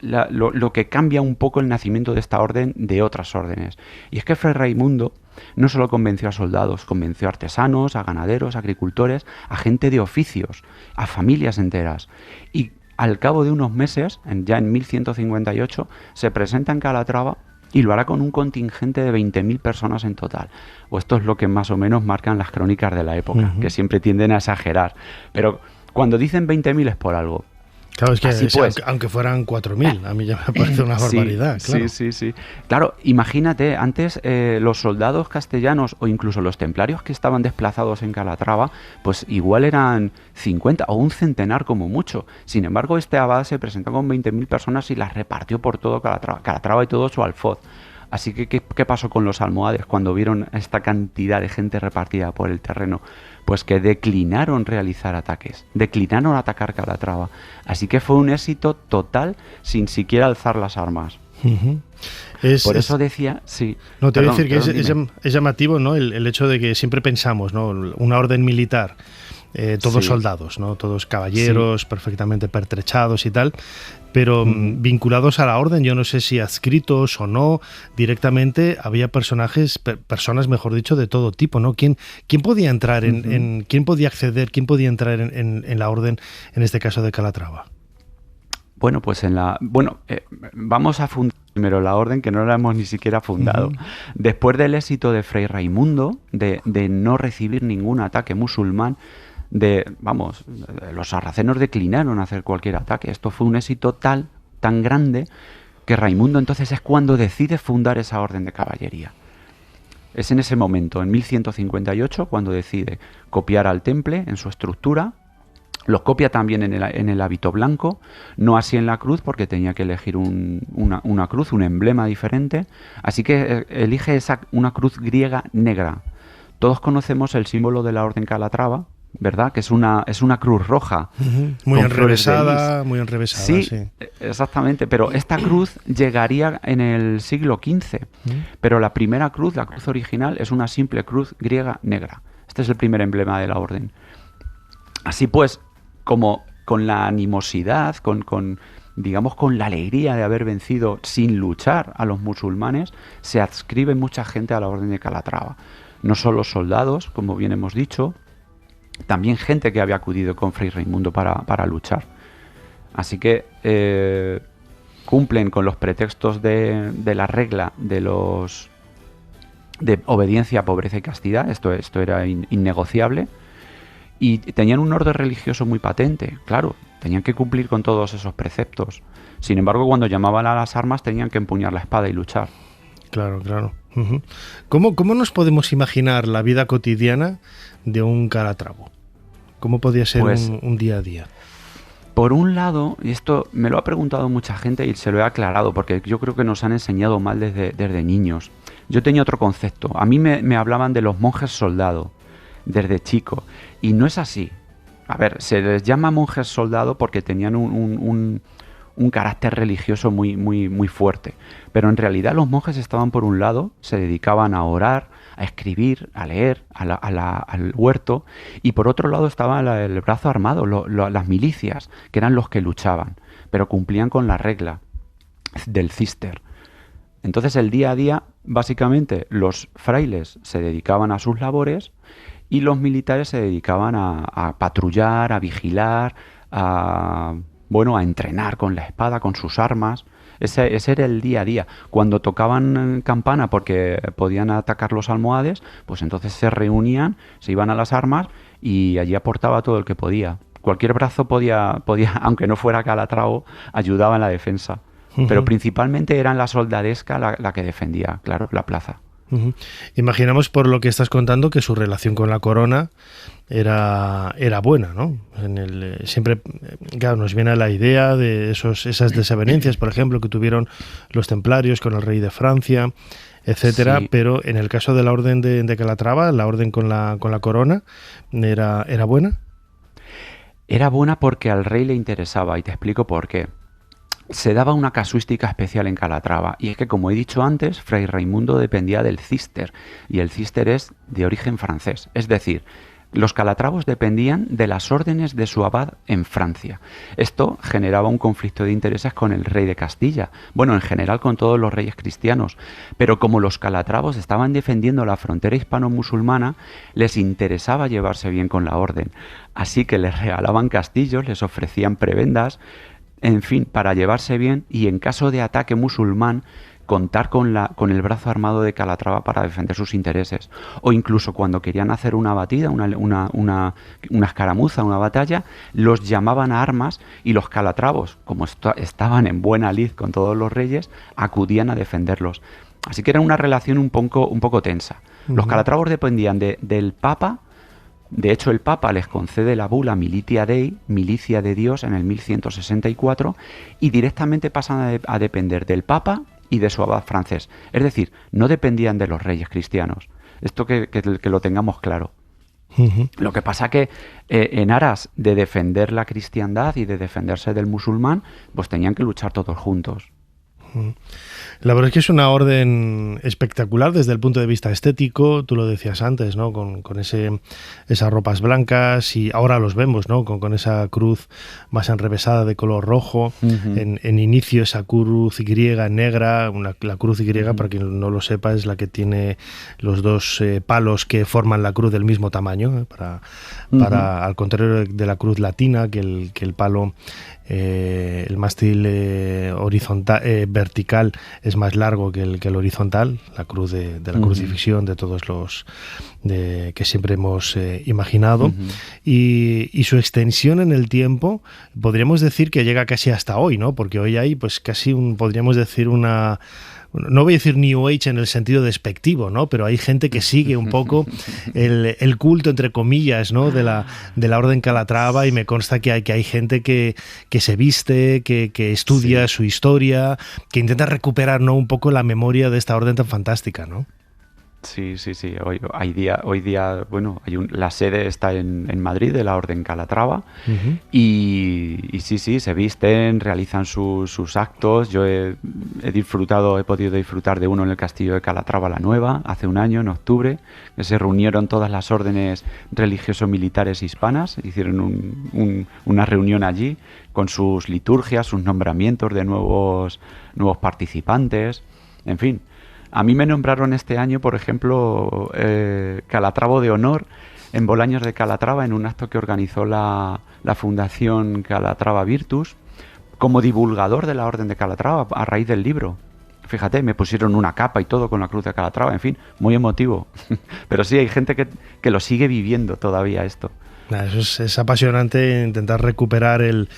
lo que cambia un poco el nacimiento de esta orden de otras órdenes. Y es que Fray Raimundo no solo convenció a soldados, convenció a artesanos, a ganaderos, a agricultores, a gente de oficios, a familias enteras. Y al cabo de unos meses, ya en 1158, se presenta en Calatrava y lo hará con un contingente de 20.000 personas en total. O esto es lo que más o menos marcan las crónicas de la época, que siempre tienden a exagerar. Pero cuando dicen 20.000 es por algo. Claro, es que aunque fueran 4.000, a mí ya me parece una barbaridad. Claro. Sí. Claro, imagínate, antes los soldados castellanos o incluso los templarios que estaban desplazados en Calatrava, pues igual eran 50 o un centenar como mucho. Sin embargo, este abad se presentó con 20.000 personas y las repartió por todo Calatrava y todo su alfoz. Así que, ¿qué pasó con los almohades cuando vieron esta cantidad de gente repartida por el terreno? Pues que declinaron realizar ataques, declinaron atacar Calatrava. Así que fue un éxito total sin siquiera alzar las armas. Por eso decía, sí. No, te voy a decir que es llamativo, ¿no? El hecho de que siempre pensamos, ¿no? Una orden militar todos Sí. soldados, ¿no? Todos caballeros, perfectamente pertrechados y tal, pero vinculados a la orden, yo no sé si adscritos o no, directamente había personas, mejor dicho, de todo tipo, ¿no? ¿Quién podía entrar quién podía acceder, quién podía entrar en la orden, en este caso de Calatrava? Bueno, pues vamos a fundar primero la orden, que no la hemos ni siquiera fundado. Después del éxito de Fray Raimundo, de no recibir ningún ataque musulmán, los sarracenos declinaron hacer cualquier ataque. Esto fue un éxito tan grande, que Raimundo entonces es cuando decide fundar esa orden de caballería. Es en ese momento, en 1158, cuando decide copiar al temple en su estructura. Los copia también en el hábito blanco, no así en la cruz, porque tenía que elegir una cruz, un emblema diferente. Así que elige una cruz griega negra. Todos conocemos el símbolo de la Orden Calatrava, ¿verdad? Que es una cruz roja. Muy con flores de enrevesada, lis. Sí, exactamente. Pero esta cruz llegaría en el siglo XV. Pero la primera cruz, la cruz original, es una simple cruz griega negra. Este es el primer emblema de la Orden. Así pues, como con la animosidad, digamos con la alegría de haber vencido sin luchar a los musulmanes, se adscribe mucha gente a la Orden de Calatrava. No solo soldados, como bien hemos dicho, también gente que había acudido con Fray Raimundo para luchar. Así que cumplen con los pretextos de la regla de obediencia, pobreza y castidad. Esto era innegociable. Y tenían un orden religioso muy patente, claro, tenían que cumplir con todos esos preceptos. Sin embargo, cuando llamaban a las armas tenían que empuñar la espada y luchar. Claro. ¿Cómo nos podemos imaginar la vida cotidiana de un calatravo? ¿Cómo podía ser Pues, un día a día? Por un lado, y esto me lo ha preguntado mucha gente y se lo he aclarado, porque yo creo que nos han enseñado mal desde niños. Yo tenía otro concepto. A mí me hablaban de los monjes soldado desde chico, y no es así. A ver, se les llama monjes soldado porque tenían un carácter religioso muy fuerte, pero en realidad los monjes estaban, por un lado, se dedicaban a orar, a escribir, a leer, al huerto, y por otro lado estaba el brazo armado, las milicias, que eran los que luchaban, pero cumplían con la regla del cister. Entonces el día a día, básicamente, los frailes se dedicaban a sus labores y los militares se dedicaban a patrullar, a vigilar, a entrenar con la espada, con sus armas. Ese era el día a día. Cuando tocaban campana porque podían atacar los almohades, pues entonces se reunían, se iban a las armas y allí aportaba todo el que podía. Cualquier brazo podía aunque no fuera calatravo, ayudaba en la defensa. Pero principalmente era la soldadesca la que defendía, claro, la plaza. Imaginamos, por lo que estás contando, que su relación con la corona era buena, ¿no? Siempre, claro, nos viene a la idea de esas desavenencias, por ejemplo, que tuvieron los templarios con el rey de Francia, etcétera. Sí. Pero en el caso de la orden de Calatrava, la orden con la corona, ¿era buena? Era buena porque al rey le interesaba, y te explico por qué. Se daba una casuística especial en Calatrava, y es que, como he dicho antes, Fray Raimundo dependía del cister, y el cister es de origen francés. Es decir, los calatravos dependían de las órdenes de su abad en Francia. Esto generaba un conflicto de intereses con el rey de Castilla, bueno, en general con todos los reyes cristianos, pero como los calatravos estaban defendiendo la frontera hispano-musulmana, les interesaba llevarse bien con la orden. Así que les regalaban castillos, les ofrecían prebendas, en fin, para llevarse bien y, en caso de ataque musulmán, contar con el brazo armado de Calatrava para defender sus intereses. O incluso cuando querían hacer una batida, una escaramuza, una batalla, los llamaban a armas y los calatravos, como estaban en buena lid con todos los reyes, acudían a defenderlos. Así que era una relación un poco tensa. Los calatravos dependían del Papa. De hecho, el Papa les concede la bula Militia Dei, milicia de Dios, en el 1164, y directamente pasan a depender del Papa y de su abad francés. Es decir, no dependían de los reyes cristianos. Esto que lo tengamos claro. Lo que pasa que en aras de defender la cristiandad y de defenderse del musulmán, pues tenían que luchar todos juntos. La verdad es que es una orden espectacular desde el punto de vista estético, tú lo decías antes, ¿no? Con esas ropas blancas, y ahora los vemos, ¿no? Con esa cruz más enrevesada de color rojo, en inicio esa cruz griega negra, la cruz griega, para quien no lo sepa, es la que tiene los dos palos que forman la cruz del mismo tamaño, para al contrario de la cruz latina, que el palo, el mástil vertical es más largo que el horizontal, la cruz de la crucifixión de todos los que siempre hemos imaginado, y su extensión en el tiempo podríamos decir que llega casi hasta hoy, ¿no? Porque hoy hay pues casi podríamos decir no voy a decir New Age en el sentido despectivo, ¿no? Pero hay gente que sigue un poco el culto, entre comillas, ¿no? de la Orden Calatrava, y me consta que hay gente que se viste, que estudia su historia, que intenta recuperar, ¿no? Un poco la memoria de esta orden tan fantástica, ¿no? Sí. Hoy día, bueno, la sede está en Madrid, de la Orden Calatrava, y sí, se visten, realizan sus actos. Yo he podido disfrutar de uno en el Castillo de Calatrava la Nueva, hace un año, en octubre, que se reunieron todas las órdenes religioso-militares hispanas, hicieron una reunión allí con sus liturgias, sus nombramientos de nuevos participantes, en fin. A mí me nombraron este año, por ejemplo, Calatravo de Honor en Bolaños de Calatrava, en un acto que organizó la Fundación Calatrava Virtus, como divulgador de la Orden de Calatrava a raíz del libro. Fíjate, me pusieron una capa y todo con la cruz de Calatrava, en fin, muy emotivo. Pero sí, hay gente que lo sigue viviendo todavía esto. Eso es apasionante, intentar recuperar el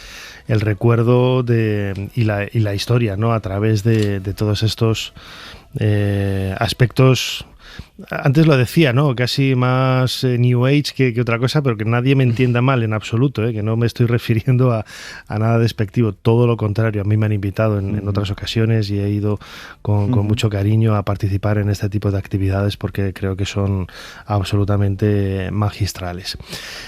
recuerdo y la historia, ¿no? A través de todos estos aspectos. Antes lo decía, ¿no? Casi más New Age que otra cosa, pero que nadie me entienda mal en absoluto, que no me estoy refiriendo a nada despectivo, todo lo contrario. A mí me han invitado en otras ocasiones y he ido con mucho cariño a participar en este tipo de actividades, porque creo que son absolutamente magistrales.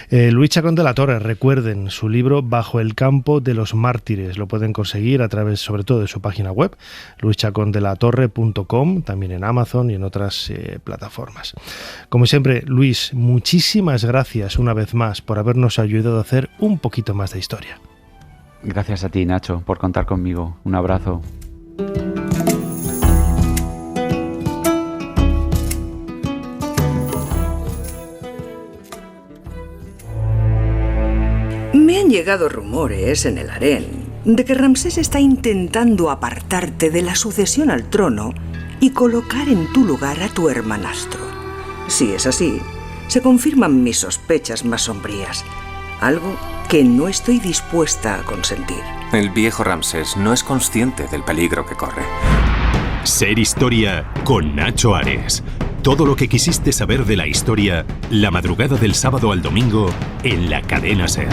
Luis Chacón de la Torre, recuerden su libro Bajo el campo de los mártires, lo pueden conseguir a través sobre todo de su página web, luischacondelatorre.com, también en Amazon y en otras plataformas. Como siempre, Luis, muchísimas gracias una vez más por habernos ayudado a hacer un poquito más de historia. Gracias a ti, Nacho, por contar conmigo. Un abrazo. Me han llegado rumores en el harén de que Ramsés está intentando apartarte de la sucesión al trono y colocar en tu lugar a tu hermanastro. Si es así, se confirman mis sospechas más sombrías, algo que no estoy dispuesta a consentir. El viejo Ramsés no es consciente del peligro que corre. Ser Historia con Nacho Ares. Todo lo que quisiste saber de la historia, la madrugada del sábado al domingo en la cadena SER.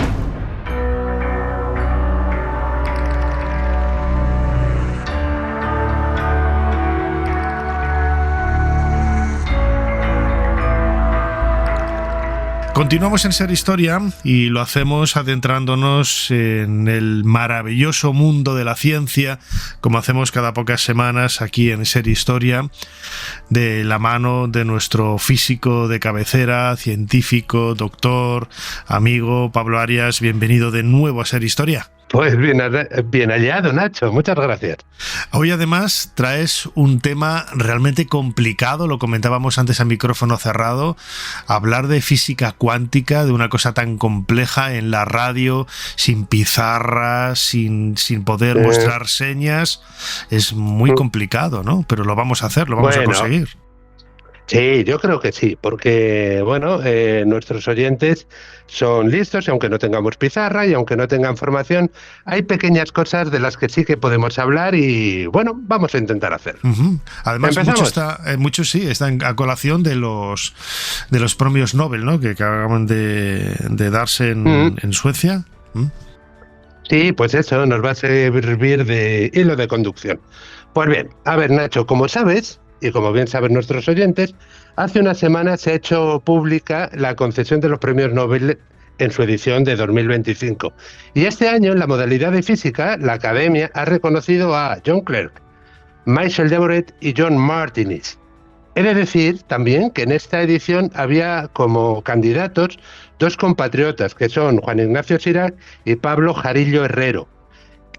Continuamos en Ser Historia y lo hacemos adentrándonos en el maravilloso mundo de la ciencia, como hacemos cada pocas semanas aquí en Ser Historia, de la mano de nuestro físico de cabecera, científico, doctor, amigo Pablo Arias. Bienvenido de nuevo a Ser Historia. Pues bien hallado, Nacho. Muchas gracias. Hoy además traes un tema realmente complicado, lo comentábamos antes a micrófono cerrado, hablar de física cuántica, de una cosa tan compleja en la radio, sin pizarras, sin poder mostrar señas, es muy complicado, ¿no? Pero lo vamos a hacer, lo vamos a conseguir. Sí, yo creo que sí, porque nuestros oyentes son listos y aunque no tengamos pizarra y aunque no tengan formación, hay pequeñas cosas de las que sí que podemos hablar y vamos a intentar hacer. Además, muchos están a colación de los premios Nobel, ¿no? Que acaban de darse en Suecia. Sí, pues eso nos va a servir de hilo de conducción. Pues bien, a ver, Nacho, como sabes, y como bien saben nuestros oyentes, hace unas semanas se ha hecho pública la concesión de los premios Nobel en su edición de 2025. Y este año, en la modalidad de física, la Academia ha reconocido a John Clerk, Michael Deboreth y John Martinez. He de decir también que en esta edición había como candidatos 2 compatriotas, que son Juan Ignacio Cirac y Pablo Jarillo Herrero,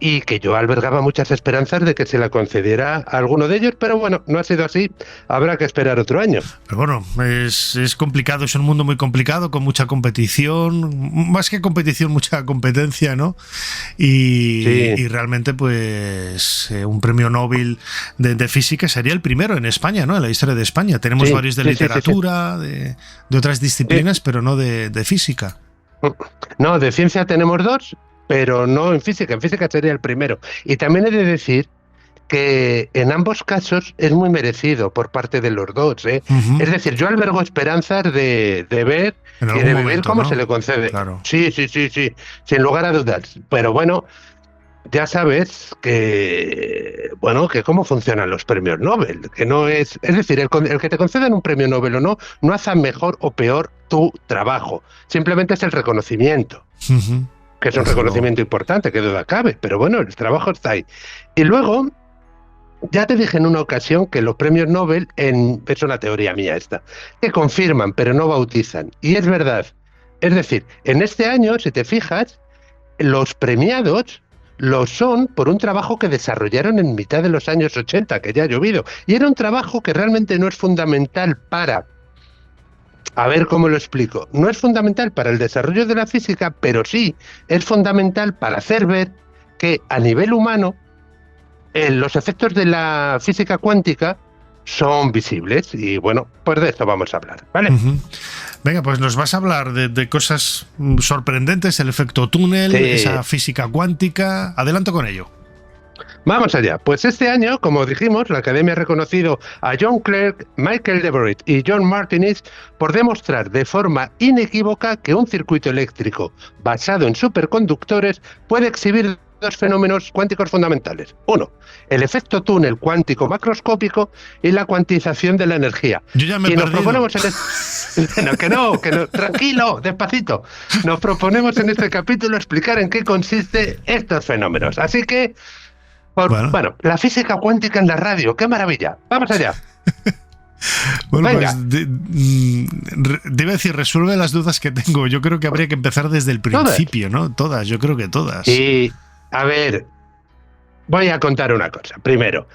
y que yo albergaba muchas esperanzas de que se la concediera a alguno de ellos, pero bueno, no ha sido así, habrá que esperar otro año. Pero bueno, es complicado, es un mundo muy complicado, con mucha competición, más que competición, mucha competencia, ¿no? Y realmente, pues, un premio Nobel de física sería el primero en España, ¿no? En la historia de España. Tenemos varios de literatura, de otras disciplinas, pero no de física. No, de ciencia tenemos 2, pero no en física. En física sería el primero. Y también he de decir que en ambos casos es muy merecido por parte de los 2, ¿eh? Es decir, yo albergo esperanzas de ver y de vivir momento, cómo, ¿no?, se le concede. Claro. Sí, sin lugar a dudas. Pero bueno, ya sabes que, bueno, que cómo funcionan los premios Nobel, que no es decir, el que te concedan un premio Nobel o no hace mejor o peor tu trabajo, simplemente es el reconocimiento. Que es un reconocimiento importante, que duda cabe, pero bueno, el trabajo está ahí. Y luego, ya te dije en una ocasión que los premios Nobel, es una teoría mía esta, que confirman pero no bautizan, y es verdad. Es decir, en este año, si te fijas, los premiados lo son por un trabajo que desarrollaron en mitad de los años 80, que ya ha llovido, y era un trabajo que realmente no es fundamental para... A ver cómo lo explico. No es fundamental para el desarrollo de la física, pero sí es fundamental para hacer ver que a nivel humano los efectos de la física cuántica son visibles. Y bueno, pues de esto vamos a hablar, ¿vale? Venga, pues nos vas a hablar de cosas sorprendentes, el efecto túnel, esa física cuántica. Adelanto con ello. Vamos allá. Pues este año, como dijimos, la Academia ha reconocido a John Clerk, Michael Deboreth y John Martinez por demostrar de forma inequívoca que un circuito eléctrico basado en superconductores puede exhibir 2 fenómenos cuánticos fundamentales. 1, el efecto túnel cuántico macroscópico y la cuantización de la energía. Yo ya me he perdido. Proponemos que no, tranquilo, despacito. Nos proponemos en este capítulo explicar en qué consiste estos fenómenos. Así que... Bueno, la física cuántica en la radio, qué maravilla. Vamos allá. Bueno, venga. Pues debe decir, resuelve las dudas que tengo. Yo creo que habría que empezar desde el principio, ¿no? Todas, yo creo que todas. Y, a ver, voy a contar una cosa. Primero,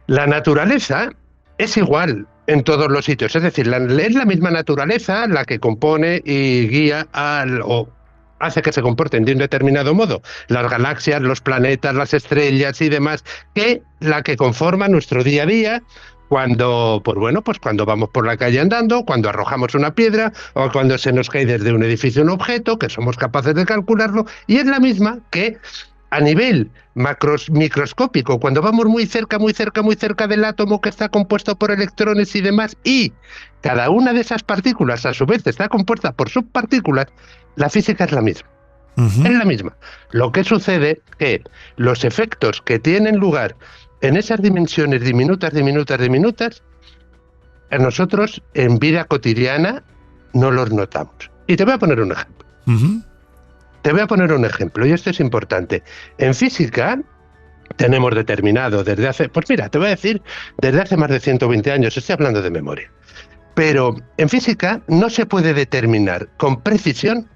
la naturaleza es igual en todos los sitios. Es decir, es la misma naturaleza la que compone y guía hace que se comporten de un determinado modo las galaxias, los planetas, las estrellas y demás, que la que conforma nuestro día a día cuando, pues cuando vamos por la calle andando, cuando arrojamos una piedra o cuando se nos cae desde un edificio un objeto, que somos capaces de calcularlo, y es la misma que a nivel microscópico, cuando vamos muy cerca del átomo que está compuesto por electrones y demás, y cada una de esas partículas a su vez está compuesta por subpartículas, la física es la misma. Es la misma. Lo que sucede es que los efectos que tienen lugar en esas dimensiones diminutas, a nosotros en vida cotidiana no los notamos. Y te voy a poner un ejemplo. Te voy a poner un ejemplo, y esto es importante. En física tenemos determinado desde hace, pues mira, te voy a decir, desde hace más de 120 años, estoy hablando de memoria, pero en física no se puede determinar con precisión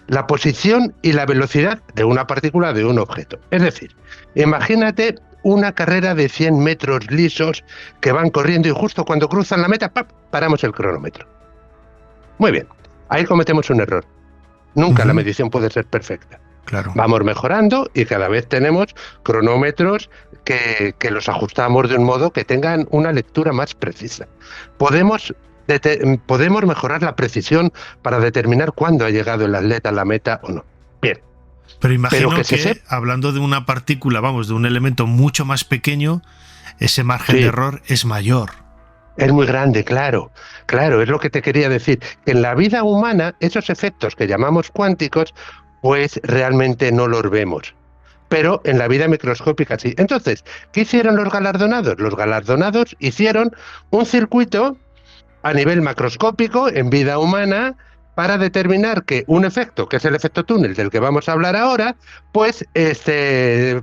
la posición y la velocidad de una partícula de un objeto. Es decir, imagínate una carrera de 100 metros lisos que van corriendo y justo cuando cruzan la meta, ¡pap!, paramos el cronómetro. Muy bien, ahí cometemos un error. Nunca la medición puede ser perfecta. Claro. Vamos mejorando y cada vez tenemos cronómetros que los ajustamos de un modo que tengan una lectura más precisa. Podemos mejorar la precisión para determinar cuándo ha llegado el atleta a la meta o no. Bien. Pero imagino que hablando de una partícula, de un elemento mucho más pequeño, ese margen de error es mayor. Es muy grande, claro, es lo que te quería decir. En la vida humana, esos efectos que llamamos cuánticos, pues realmente no los vemos. Pero en la vida microscópica sí. Entonces, ¿qué hicieron los galardonados? Los galardonados hicieron un circuito a nivel macroscópico, en vida humana, para determinar que un efecto, que es el efecto túnel del que vamos a hablar ahora, pues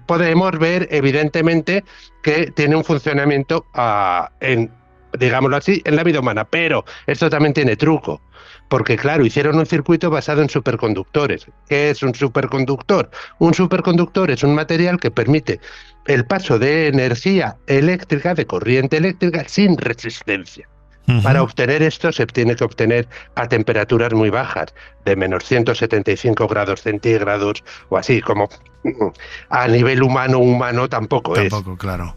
podemos ver evidentemente que tiene un funcionamiento digámoslo así, en la vida humana. Pero esto también tiene truco, porque claro, hicieron un circuito basado en superconductores. ¿Qué es un superconductor? Un superconductor es un material que permite el paso de energía eléctrica, de corriente eléctrica, sin resistencia. Para obtener esto se tiene que obtener a temperaturas muy bajas, de menos 175 grados centígrados o así, como a nivel humano tampoco es. Tampoco, claro.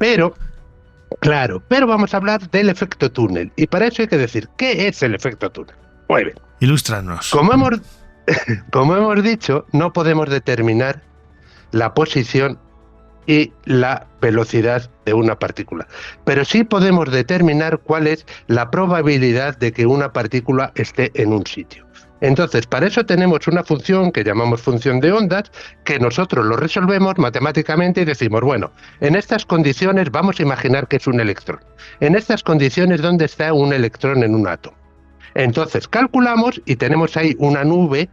Pero vamos a hablar del efecto túnel. Y para eso hay que decir, ¿qué es el efecto túnel? Muy bien. Ilústranos. Como hemos dicho, no podemos determinar la posición y la velocidad de una partícula. Pero sí podemos determinar cuál es la probabilidad de que una partícula esté en un sitio. Entonces, para eso tenemos una función que llamamos función de ondas, que nosotros lo resolvemos matemáticamente y decimos, bueno, en estas condiciones vamos a imaginar que es un electrón. En estas condiciones, ¿dónde está un electrón en un átomo? Entonces, calculamos y tenemos ahí una nube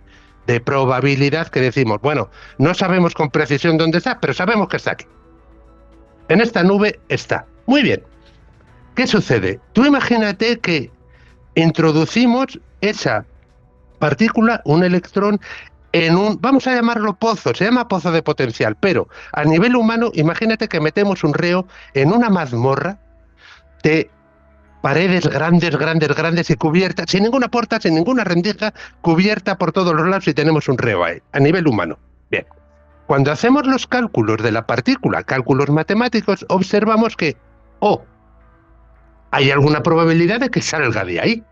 de probabilidad que decimos, bueno, no sabemos con precisión dónde está, pero sabemos que está aquí. En esta nube está. Muy bien. ¿Qué sucede? Tú imagínate que introducimos esa partícula, un electrón, en un, vamos a llamarlo pozo, se llama pozo de potencial, pero a nivel humano, imagínate que metemos un reo en una mazmorra de paredes grandes y cubiertas, sin ninguna puerta, sin ninguna rendija, cubierta por todos los lados y tenemos un reo ahí, a nivel humano. Bien. Cuando hacemos los cálculos de la partícula, cálculos matemáticos, observamos que, hay alguna probabilidad de que salga de ahí.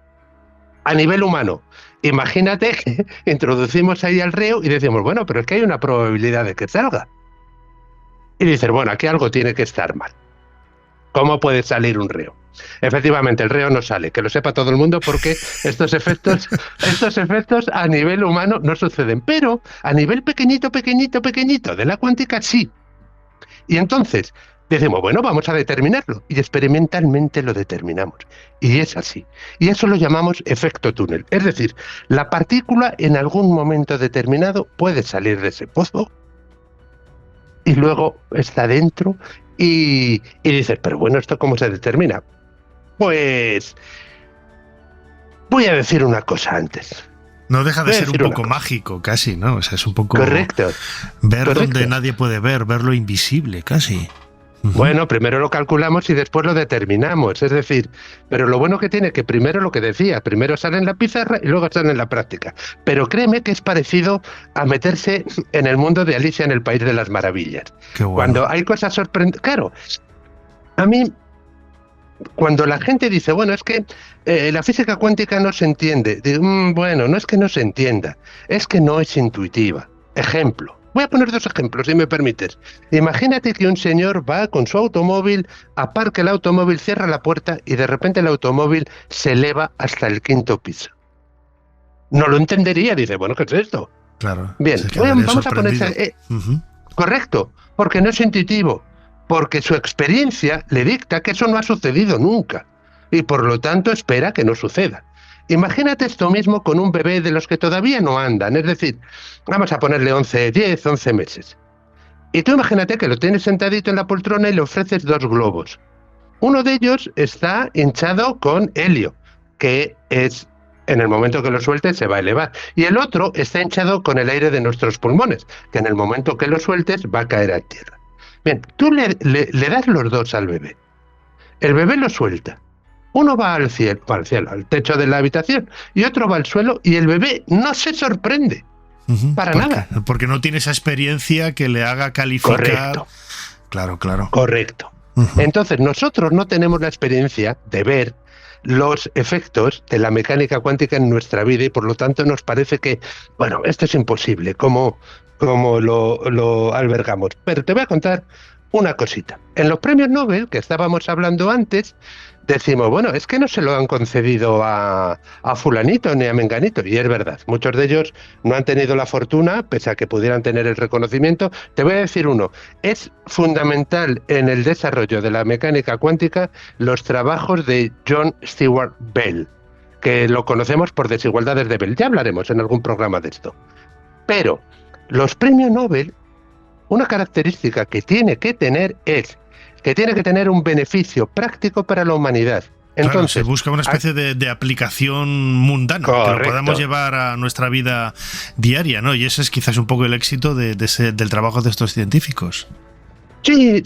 A nivel humano, imagínate que introducimos ahí al reo y decimos, bueno, pero es que hay una probabilidad de que salga. Y dices, bueno, aquí algo tiene que estar mal. ¿Cómo puede salir un reo? Efectivamente, el reo no sale, que lo sepa todo el mundo, porque estos efectos a nivel humano no suceden, pero a nivel pequeñito de la cuántica sí. Y entonces decimos, bueno, vamos a determinarlo, y experimentalmente lo determinamos. Y es así. Y eso lo llamamos efecto túnel. Es decir, la partícula en algún momento determinado puede salir de ese pozo y luego está dentro y dices, pero bueno, ¿esto cómo se determina? Pues voy a decir una cosa antes. No deja de ser un poco mágico, casi, ¿no? O sea, es un poco... Correcto. Ver donde nadie puede ver lo invisible, casi. Bueno, primero lo calculamos y después lo determinamos, es decir, pero lo bueno que tiene que primero lo que decía, primero sale en la pizarra y luego sale en la práctica. Pero créeme que es parecido a meterse en el mundo de Alicia en el País de las Maravillas. Qué bueno. Cuando hay cosas sorprendentes... Claro, a mí, cuando la gente dice, bueno, es que la física cuántica no se entiende, digo, bueno, no es que no se entienda, es que no es intuitiva. Ejemplo. Voy a poner dos ejemplos, si me permites. Imagínate que un señor va con su automóvil, aparca el automóvil, cierra la puerta y de repente el automóvil se eleva hasta el 5º piso. No lo entendería, dice, bueno, ¿qué es esto? Claro. Bien, vamos a ponerse... Correcto, porque no es intuitivo, porque su experiencia le dicta que eso no ha sucedido nunca y por lo tanto espera que no suceda. Imagínate esto mismo con un bebé de los que todavía no andan, es decir, vamos a ponerle 11 meses. Y tú imagínate que lo tienes sentadito en la poltrona y le ofreces 2 globos. Uno de ellos está hinchado con helio, que es, en el momento que lo sueltes se va a elevar. Y el otro está hinchado con el aire de nuestros pulmones, que en el momento que lo sueltes va a caer a tierra. Bien, tú le das los 2 al bebé. El bebé lo suelta. Uno va al cielo, al techo de la habitación, y otro va al suelo, y el bebé no se sorprende. Para nada. Porque no tiene esa experiencia que le haga calificar. Correcto. Claro. Correcto. Entonces, nosotros no tenemos la experiencia de ver los efectos de la mecánica cuántica en nuestra vida, y por lo tanto nos parece que, bueno, esto es imposible, como lo albergamos. Pero te voy a contar una cosita. En los premios Nobel, que estábamos hablando antes, decimos, bueno, es que no se lo han concedido a fulanito ni a menganito, y es verdad, muchos de ellos no han tenido la fortuna, pese a que pudieran tener el reconocimiento. Te voy a decir uno, es fundamental en el desarrollo de la mecánica cuántica los trabajos de John Stuart Bell. que lo conocemos por desigualdades de Bell. Ya hablaremos en algún programa de esto. Pero los premios Nobel, una característica que tiene que tener es que tiene que tener un beneficio práctico para la humanidad. Entonces, claro, se busca una especie de aplicación mundana, correcto, que lo podamos llevar a nuestra vida diaria, ¿no? Y ese es quizás un poco el éxito del trabajo de estos científicos. Sí.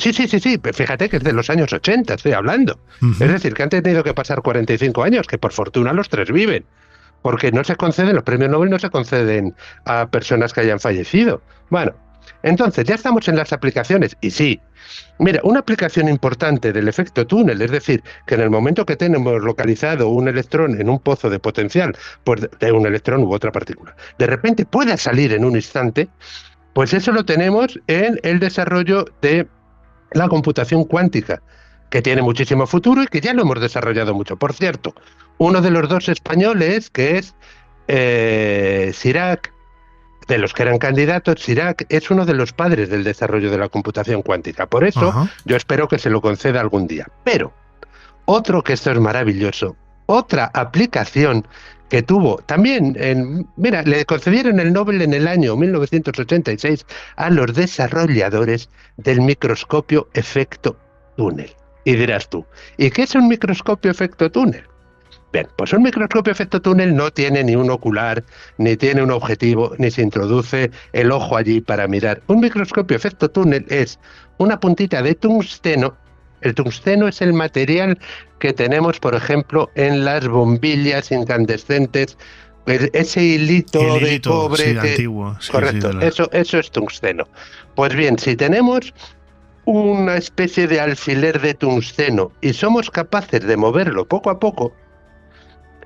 Fíjate que es de los años 80, estoy hablando. Es decir, que han tenido que pasar 45 años, que por fortuna los tres viven. Porque no se conceden, los premios Nobel no se conceden a personas que hayan fallecido. Bueno, entonces ya estamos en las aplicaciones, y sí. Mira, una aplicación importante del efecto túnel, es decir, que en el momento que tenemos localizado un electrón en un pozo de potencial, pues de un electrón u otra partícula, de repente pueda salir en un instante, pues eso lo tenemos en el desarrollo de la computación cuántica, que tiene muchísimo futuro y que ya lo hemos desarrollado mucho. Por cierto, uno de los dos españoles, que es Cirac, de los que eran candidatos, Cirac es uno de los padres del desarrollo de la computación cuántica. Por eso yo espero que se lo conceda algún día. Pero otro, que esto es maravilloso, otra aplicación que tuvo también, le concedieron el Nobel en el año 1986 a los desarrolladores del microscopio efecto túnel. Y dirás tú, ¿y qué es un microscopio efecto túnel? Bien, pues un microscopio efecto túnel no tiene ni un ocular, ni tiene un objetivo, ni se introduce el ojo allí para mirar. Un microscopio efecto túnel es una puntita de tungsteno. El tungsteno es el material que tenemos, por ejemplo, en las bombillas incandescentes, ese hilito de cobre antiguo. Sí, correcto, eso es tungsteno. Pues bien, si tenemos una especie de alfiler de tungsteno y somos capaces de moverlo poco a poco,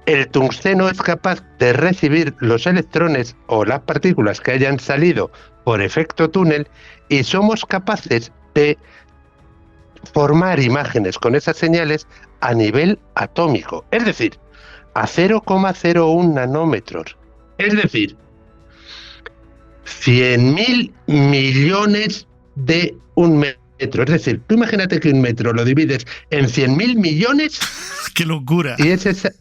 el tungsteno es capaz de recibir los electrones o las partículas que hayan salido por efecto túnel y somos capaces de formar imágenes con esas señales a nivel atómico, es decir, a 0,01 nanómetros, es decir, 100.000 millones de un metro. Es decir, tú imagínate que un metro lo divides en 100.000 millones. ¡Qué locura! Y es esa.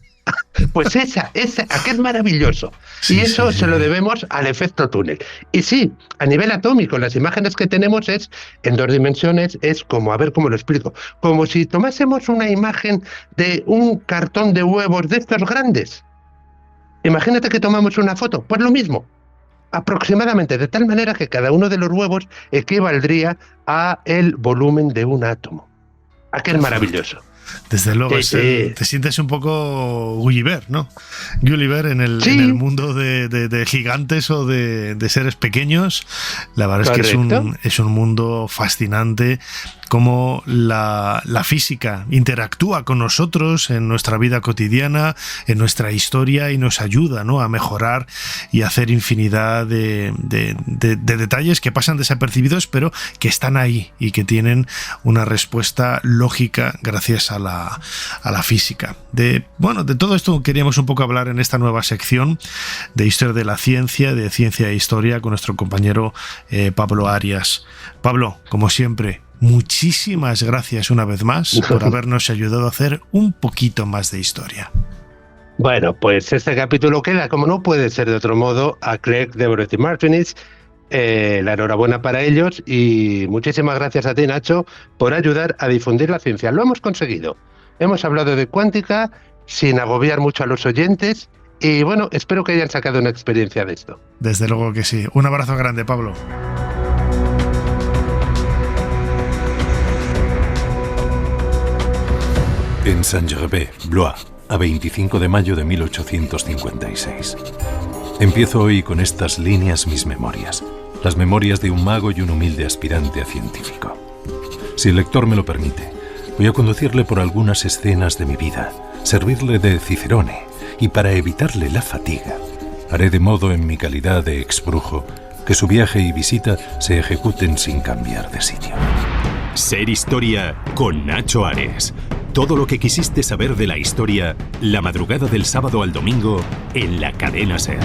Pues esa, ¿a qué es maravilloso? Y eso se lo debemos al efecto túnel. Y sí, a nivel atómico, las imágenes que tenemos es en 2 dimensiones, es como, a ver cómo lo explico, como si tomásemos una imagen de un cartón de huevos de estos grandes. Imagínate que tomamos una foto, pues lo mismo, aproximadamente, de tal manera que cada uno de los huevos equivaldría a el volumen de un átomo. ¿A qué es maravilloso? Desde luego, te sientes un poco Gulliver, ¿no? Gulliver en el mundo de gigantes o de seres pequeños. La verdad es que es un mundo fascinante, cómo la física interactúa con nosotros en nuestra vida cotidiana, en nuestra historia, y nos ayuda, ¿no?, a mejorar y a hacer infinidad de detalles que pasan desapercibidos, pero que están ahí y que tienen una respuesta lógica gracias a la física. De todo esto queríamos un poco hablar en esta nueva sección de Historia de la Ciencia, de Ciencia e Historia, con nuestro compañero Pablo Arias. Pablo, como siempre, muchísimas gracias una vez más por habernos ayudado a hacer un poquito más de historia. Bueno, pues este capítulo queda, como no puede ser de otro modo, a Craig, Deborah y Martinez. La enhorabuena para ellos y muchísimas gracias a ti, Nacho, por ayudar a difundir la ciencia. Lo hemos conseguido. Hemos hablado de cuántica sin agobiar mucho a los oyentes y bueno, espero que hayan sacado una experiencia de esto. Desde luego que sí. Un abrazo grande, Pablo. En Saint-Gervais, Blois, a 25 de mayo de 1856. Empiezo hoy con estas líneas mis memorias, las memorias de un mago y un humilde aspirante a científico. Si el lector me lo permite, voy a conducirle por algunas escenas de mi vida, servirle de cicerone, y para evitarle la fatiga, haré de modo en mi calidad de exbrujo que su viaje y visita se ejecuten sin cambiar de sitio. Ser Historia con Nacho Ares. Todo lo que quisiste saber de la historia, la madrugada del sábado al domingo, en la cadena SER.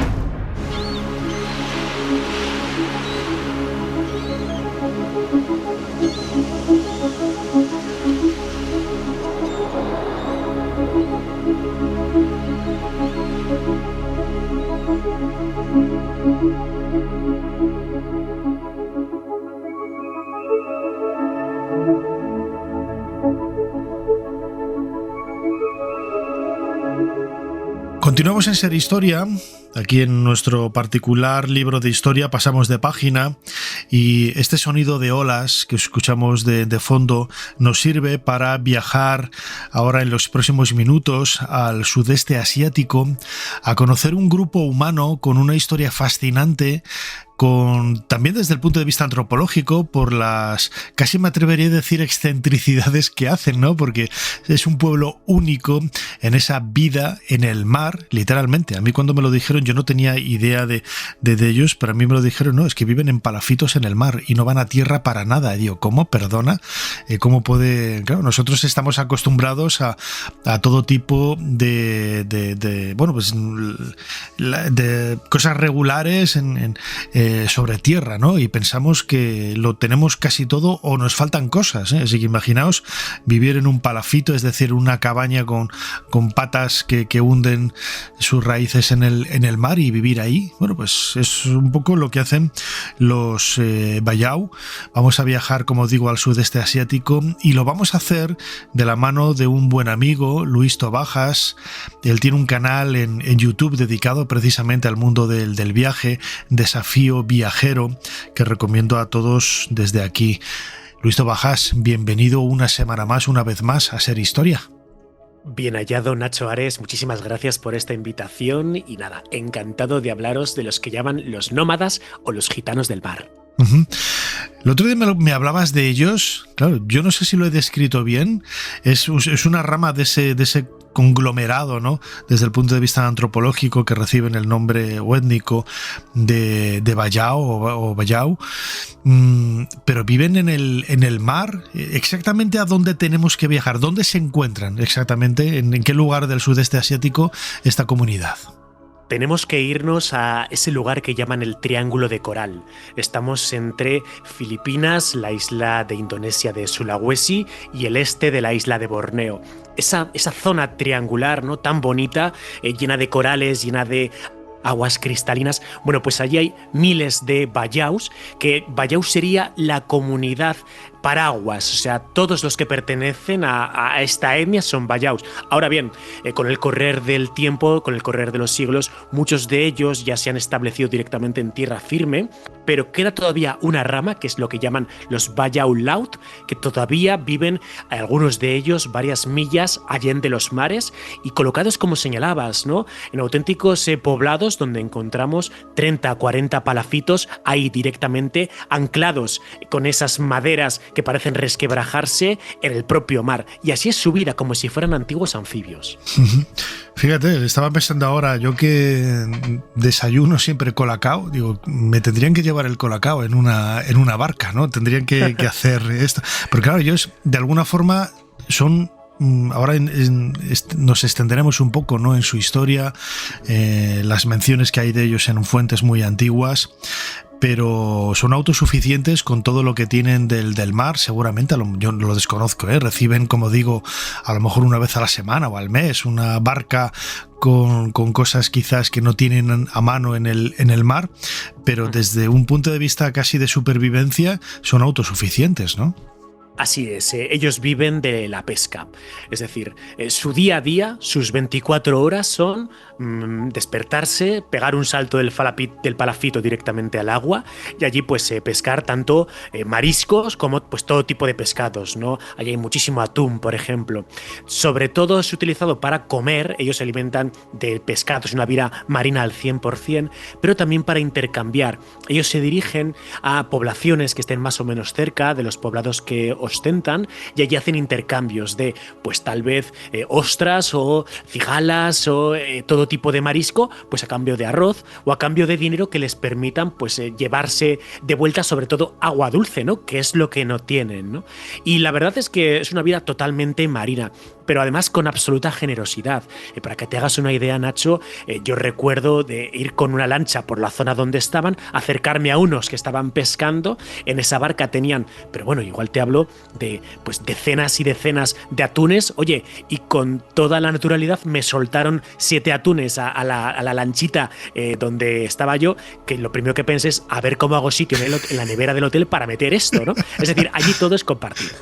Continuamos en Ser Historia. Aquí en nuestro particular libro de historia pasamos de página y este sonido de olas que escuchamos de fondo nos sirve para viajar ahora en los próximos minutos al sudeste asiático a conocer un grupo humano con una historia fascinante, también desde el punto de vista antropológico, por las, casi me atrevería a decir, excentricidades que hacen, ¿no? Porque es un pueblo único en esa vida en el mar, literalmente. A mí cuando me lo dijeron yo no tenía idea de ellos, pero a mí me lo dijeron, no, es que viven en palafitos en el mar y no van a tierra para nada. Y digo, ¿cómo? Perdona, ¿cómo puede...? Claro, nosotros estamos acostumbrados a todo tipo de cosas regulares sobre tierra, ¿no? Y pensamos que lo tenemos casi todo o nos faltan cosas, ¿eh? Así que imaginaos vivir en un palafito, es decir, una cabaña con patas que hunden sus raíces en el mar y vivir ahí. Bueno, pues es un poco lo que hacen los Bayau. Vamos a viajar, como digo, al sudeste asiático y lo vamos a hacer de la mano de un buen amigo, Luis Tobajas. Él tiene un canal en YouTube dedicado precisamente al mundo del viaje, Desafío Viajero, que recomiendo a todos desde aquí. Luis Tobajas, bienvenido una semana más, una vez más, a Ser Historia. Bien hallado, Nacho Ares, muchísimas gracias por esta invitación y nada, encantado de hablaros de los que llaman los nómadas o los gitanos del mar. El otro día me hablabas de ellos, claro, yo no sé si lo he descrito bien, es una rama de ese conglomerado, ¿no? Desde el punto de vista antropológico, que reciben el nombre o étnico de Bayau o Bayau, pero viven en el mar. ¿Exactamente a dónde tenemos que viajar? ¿Dónde se encuentran exactamente? ¿En qué lugar del sudeste asiático esta comunidad? Tenemos que irnos a ese lugar que llaman el Triángulo de Coral. Estamos entre Filipinas, la isla de Indonesia de Sulawesi y el este de la isla de Borneo. Esa zona triangular, ¿no?, tan bonita, llena de corales, llena de aguas cristalinas. Bueno, pues allí hay miles de Bayaus, que Bayau sería la comunidad paraguas, o sea, todos los que pertenecen a esta etnia son Bayaus. Ahora bien, con el correr del tiempo, con el correr de los siglos, muchos de ellos ya se han establecido directamente en tierra firme, pero queda todavía una rama, que es lo que llaman los Bayau Laut, que todavía viven, algunos de ellos, varias millas allende los mares y colocados, como señalabas, ¿no?, en auténticos poblados donde encontramos 30 a 40 palafitos ahí directamente anclados con esas maderas que parecen resquebrajarse en el propio mar. Y así es su vida, como si fueran antiguos anfibios. Fíjate, estaba pensando ahora, yo que desayuno siempre colacao, digo, me tendrían que llevar el colacao en una barca, ¿no? Tendrían que hacer esto. Pero claro, ellos de alguna forma son... Ahora nos extenderemos un poco, ¿no?, en su historia, las menciones que hay de ellos en fuentes muy antiguas, pero son autosuficientes con todo lo que tienen del mar, seguramente, yo no lo desconozco, reciben, como digo, a lo mejor una vez a la semana o al mes, una barca con cosas quizás que no tienen a mano en el mar, pero desde un punto de vista casi de supervivencia son autosuficientes, ¿no? Así es, ellos viven de la pesca, es decir, su día a día, sus 24 horas son despertarse, pegar un salto del palafito directamente al agua y allí pues pescar tanto mariscos como pues todo tipo de pescados, ¿no? Allí hay muchísimo atún, por ejemplo. Sobre todo es utilizado para comer, ellos se alimentan de pescado, es una vida marina al 100%, pero también para intercambiar. Ellos se dirigen a poblaciones que estén más o menos cerca de los poblados que ostentan y allí hacen intercambios de pues tal vez ostras o cigalas o todo tipo de marisco, pues a cambio de arroz o a cambio de dinero que les permitan pues llevarse de vuelta sobre todo agua dulce, ¿no?, que es lo que no tienen, ¿no? Y la verdad es que es una vida totalmente marina, pero además con absoluta generosidad. Para que te hagas una idea, Nacho, yo recuerdo de ir con una lancha por la zona donde estaban, acercarme a unos que estaban pescando, en esa barca tenían, pero bueno, igual te hablo de pues decenas y decenas de atunes, oye, y con toda la naturalidad me soltaron 7 atunes a la lanchita donde estaba yo, que lo primero que pensé es a ver cómo hago sitio en la nevera del hotel para meter esto, ¿no? Es decir, allí todo es compartido.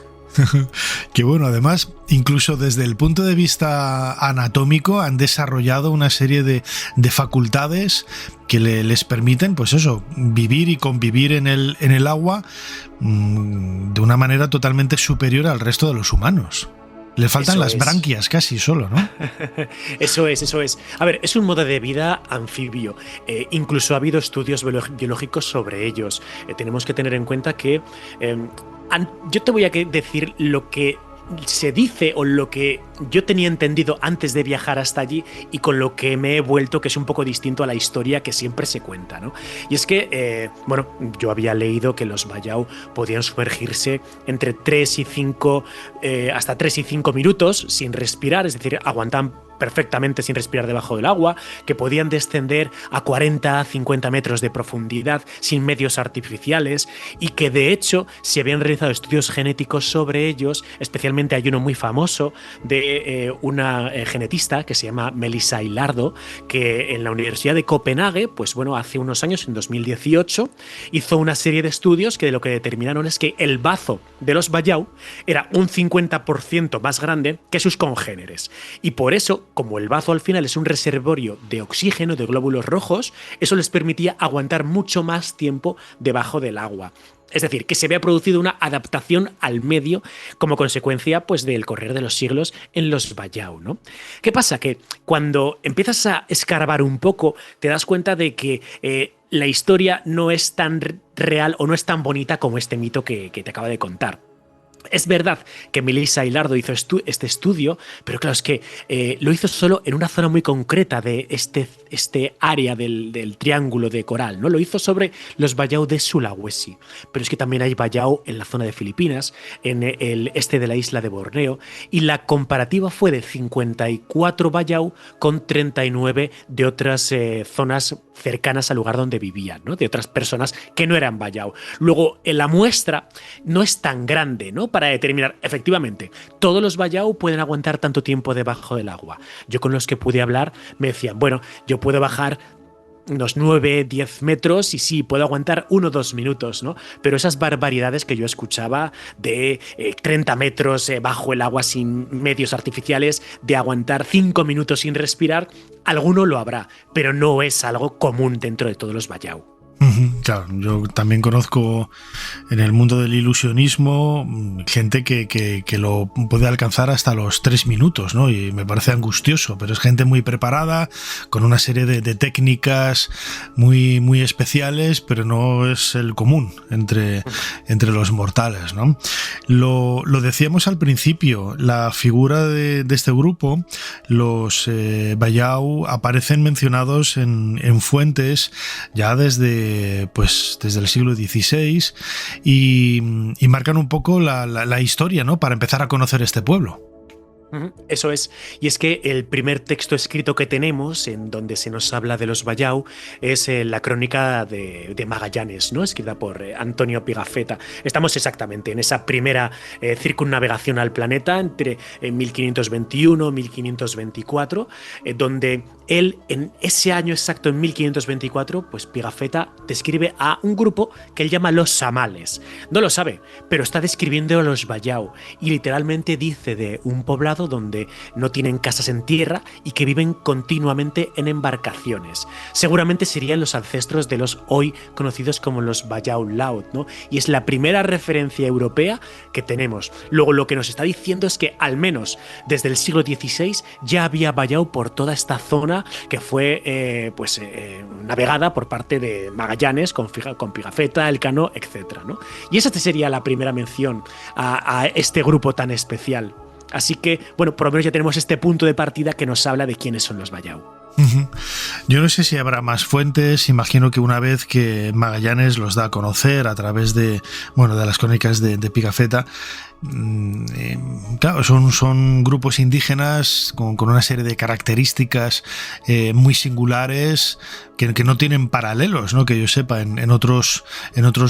Que bueno, además, incluso desde el punto de vista anatómico han desarrollado una serie de facultades que les permiten, pues eso, vivir y convivir en el agua de una manera totalmente superior al resto de los humanos. Le faltan Eso las es. branquias casi solo, ¿no? Eso es. A ver, es un modo de vida anfibio. Incluso ha habido estudios biológicos sobre ellos. Tenemos que tener en cuenta que yo te voy a decir lo que se dice o lo que yo tenía entendido antes de viajar hasta allí y con lo que me he vuelto, que es un poco distinto a la historia que siempre se cuenta, ¿no? Y es que, yo había leído que los bayau podían sumergirse entre 3 y 5, hasta 3 y 5 minutos sin respirar, es decir, aguantan perfectamente sin respirar debajo del agua, que podían descender a 40, 50 metros de profundidad sin medios artificiales y que de hecho se habían realizado estudios genéticos sobre ellos, especialmente hay uno muy famoso de una genetista que se llama Melissa Hilardo, que en la Universidad de Copenhague, pues bueno, hace unos años, en 2018, hizo una serie de estudios que lo que determinaron es que el bazo de los bayau era un 50% más grande que sus congéneres. Y por eso, como el bazo al final es un reservorio de oxígeno, de glóbulos rojos, eso les permitía aguantar mucho más tiempo debajo del agua. Es decir, que se había producido una adaptación al medio como consecuencia, pues, del correr de los siglos en los bayau, ¿no? ¿Qué pasa? Que cuando empiezas a escarbar un poco, te das cuenta de que la historia no es tan real o no es tan bonita como este mito que te acabo de contar. Es verdad que Melissa Hilardo hizo este estudio, pero claro, es que lo hizo solo en una zona muy concreta de este área del triángulo de coral, ¿no? Lo hizo sobre los bayau de Sulawesi, pero es que también hay bayau en la zona de Filipinas, en el este de la isla de Borneo, y la comparativa fue de 54 bayau con 39 de otras zonas cercanas al lugar donde vivían, ¿no? De otras personas que no eran bayau. Luego, la muestra no es tan grande, ¿no? Para determinar, efectivamente, todos los bayau pueden aguantar tanto tiempo debajo del agua. Yo con los que pude hablar me decían, bueno, yo puedo bajar unos 9, 10 metros y sí, puedo aguantar 1 o 2 minutos, ¿no? Pero esas barbaridades que yo escuchaba de 30 metros bajo el agua sin medios artificiales, de aguantar 5 minutos sin respirar, alguno lo habrá, pero no es algo común dentro de todos los bayau. Claro, yo también conozco en el mundo del ilusionismo gente que lo puede alcanzar hasta los 3 minutos, ¿no? Y me parece angustioso, pero es gente muy preparada, con una serie de técnicas muy, muy especiales, pero no es el común entre los mortales, ¿no? Lo decíamos al principio, la figura de este grupo, los bayau, aparecen mencionados en fuentes ya desde el siglo XVI y marcan un poco la historia, ¿no? Para empezar a conocer este pueblo. Eso es, y es que el primer texto escrito que tenemos en donde se nos habla de los bayau es la crónica de Magallanes, ¿no? Escrita por Antonio Pigafetta. Estamos exactamente en esa primera circunnavegación al planeta entre 1521 y 1524, donde él, en ese año exacto, en 1524, pues Pigafetta describe a un grupo que él llama los samales. No lo sabe, pero está describiendo a los bayau y literalmente dice de un poblado donde no tienen casas en tierra y que viven continuamente en embarcaciones. Seguramente serían los ancestros de los hoy conocidos como los bayau laut, ¿no? Y es la primera referencia europea que tenemos. Luego lo que nos está diciendo es que al menos desde el siglo XVI ya había bayau por toda esta zona que fue navegada por parte de Magallanes con Pigafetta, Elcano, etc., ¿no? Y esa sería la primera mención a este grupo tan especial. Así que, bueno, por lo menos ya tenemos este punto de partida que nos habla de quiénes son los bayau. Yo no sé si habrá más fuentes, imagino que una vez que Magallanes los da a conocer a través de las crónicas de Pigafetta, claro, son grupos indígenas con una serie de características muy singulares que no tienen paralelos, ¿no? Que yo sepa en otros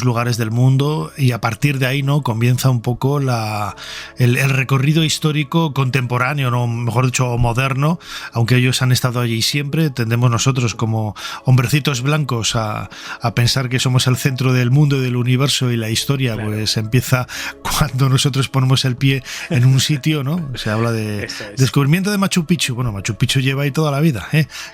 lugares del mundo, y a partir de ahí, ¿no? Comienza un poco el recorrido histórico contemporáneo, ¿no? Mejor dicho, moderno, aunque ellos han estado allí siempre tendemos nosotros como hombrecitos blancos a pensar que somos el centro del mundo y del universo, y la historia pues empieza cuando nosotros ponemos el pie en un sitio, ¿no? Se habla de descubrimiento de Machu Picchu. Bueno, Machu Picchu lleva ahí toda la vida,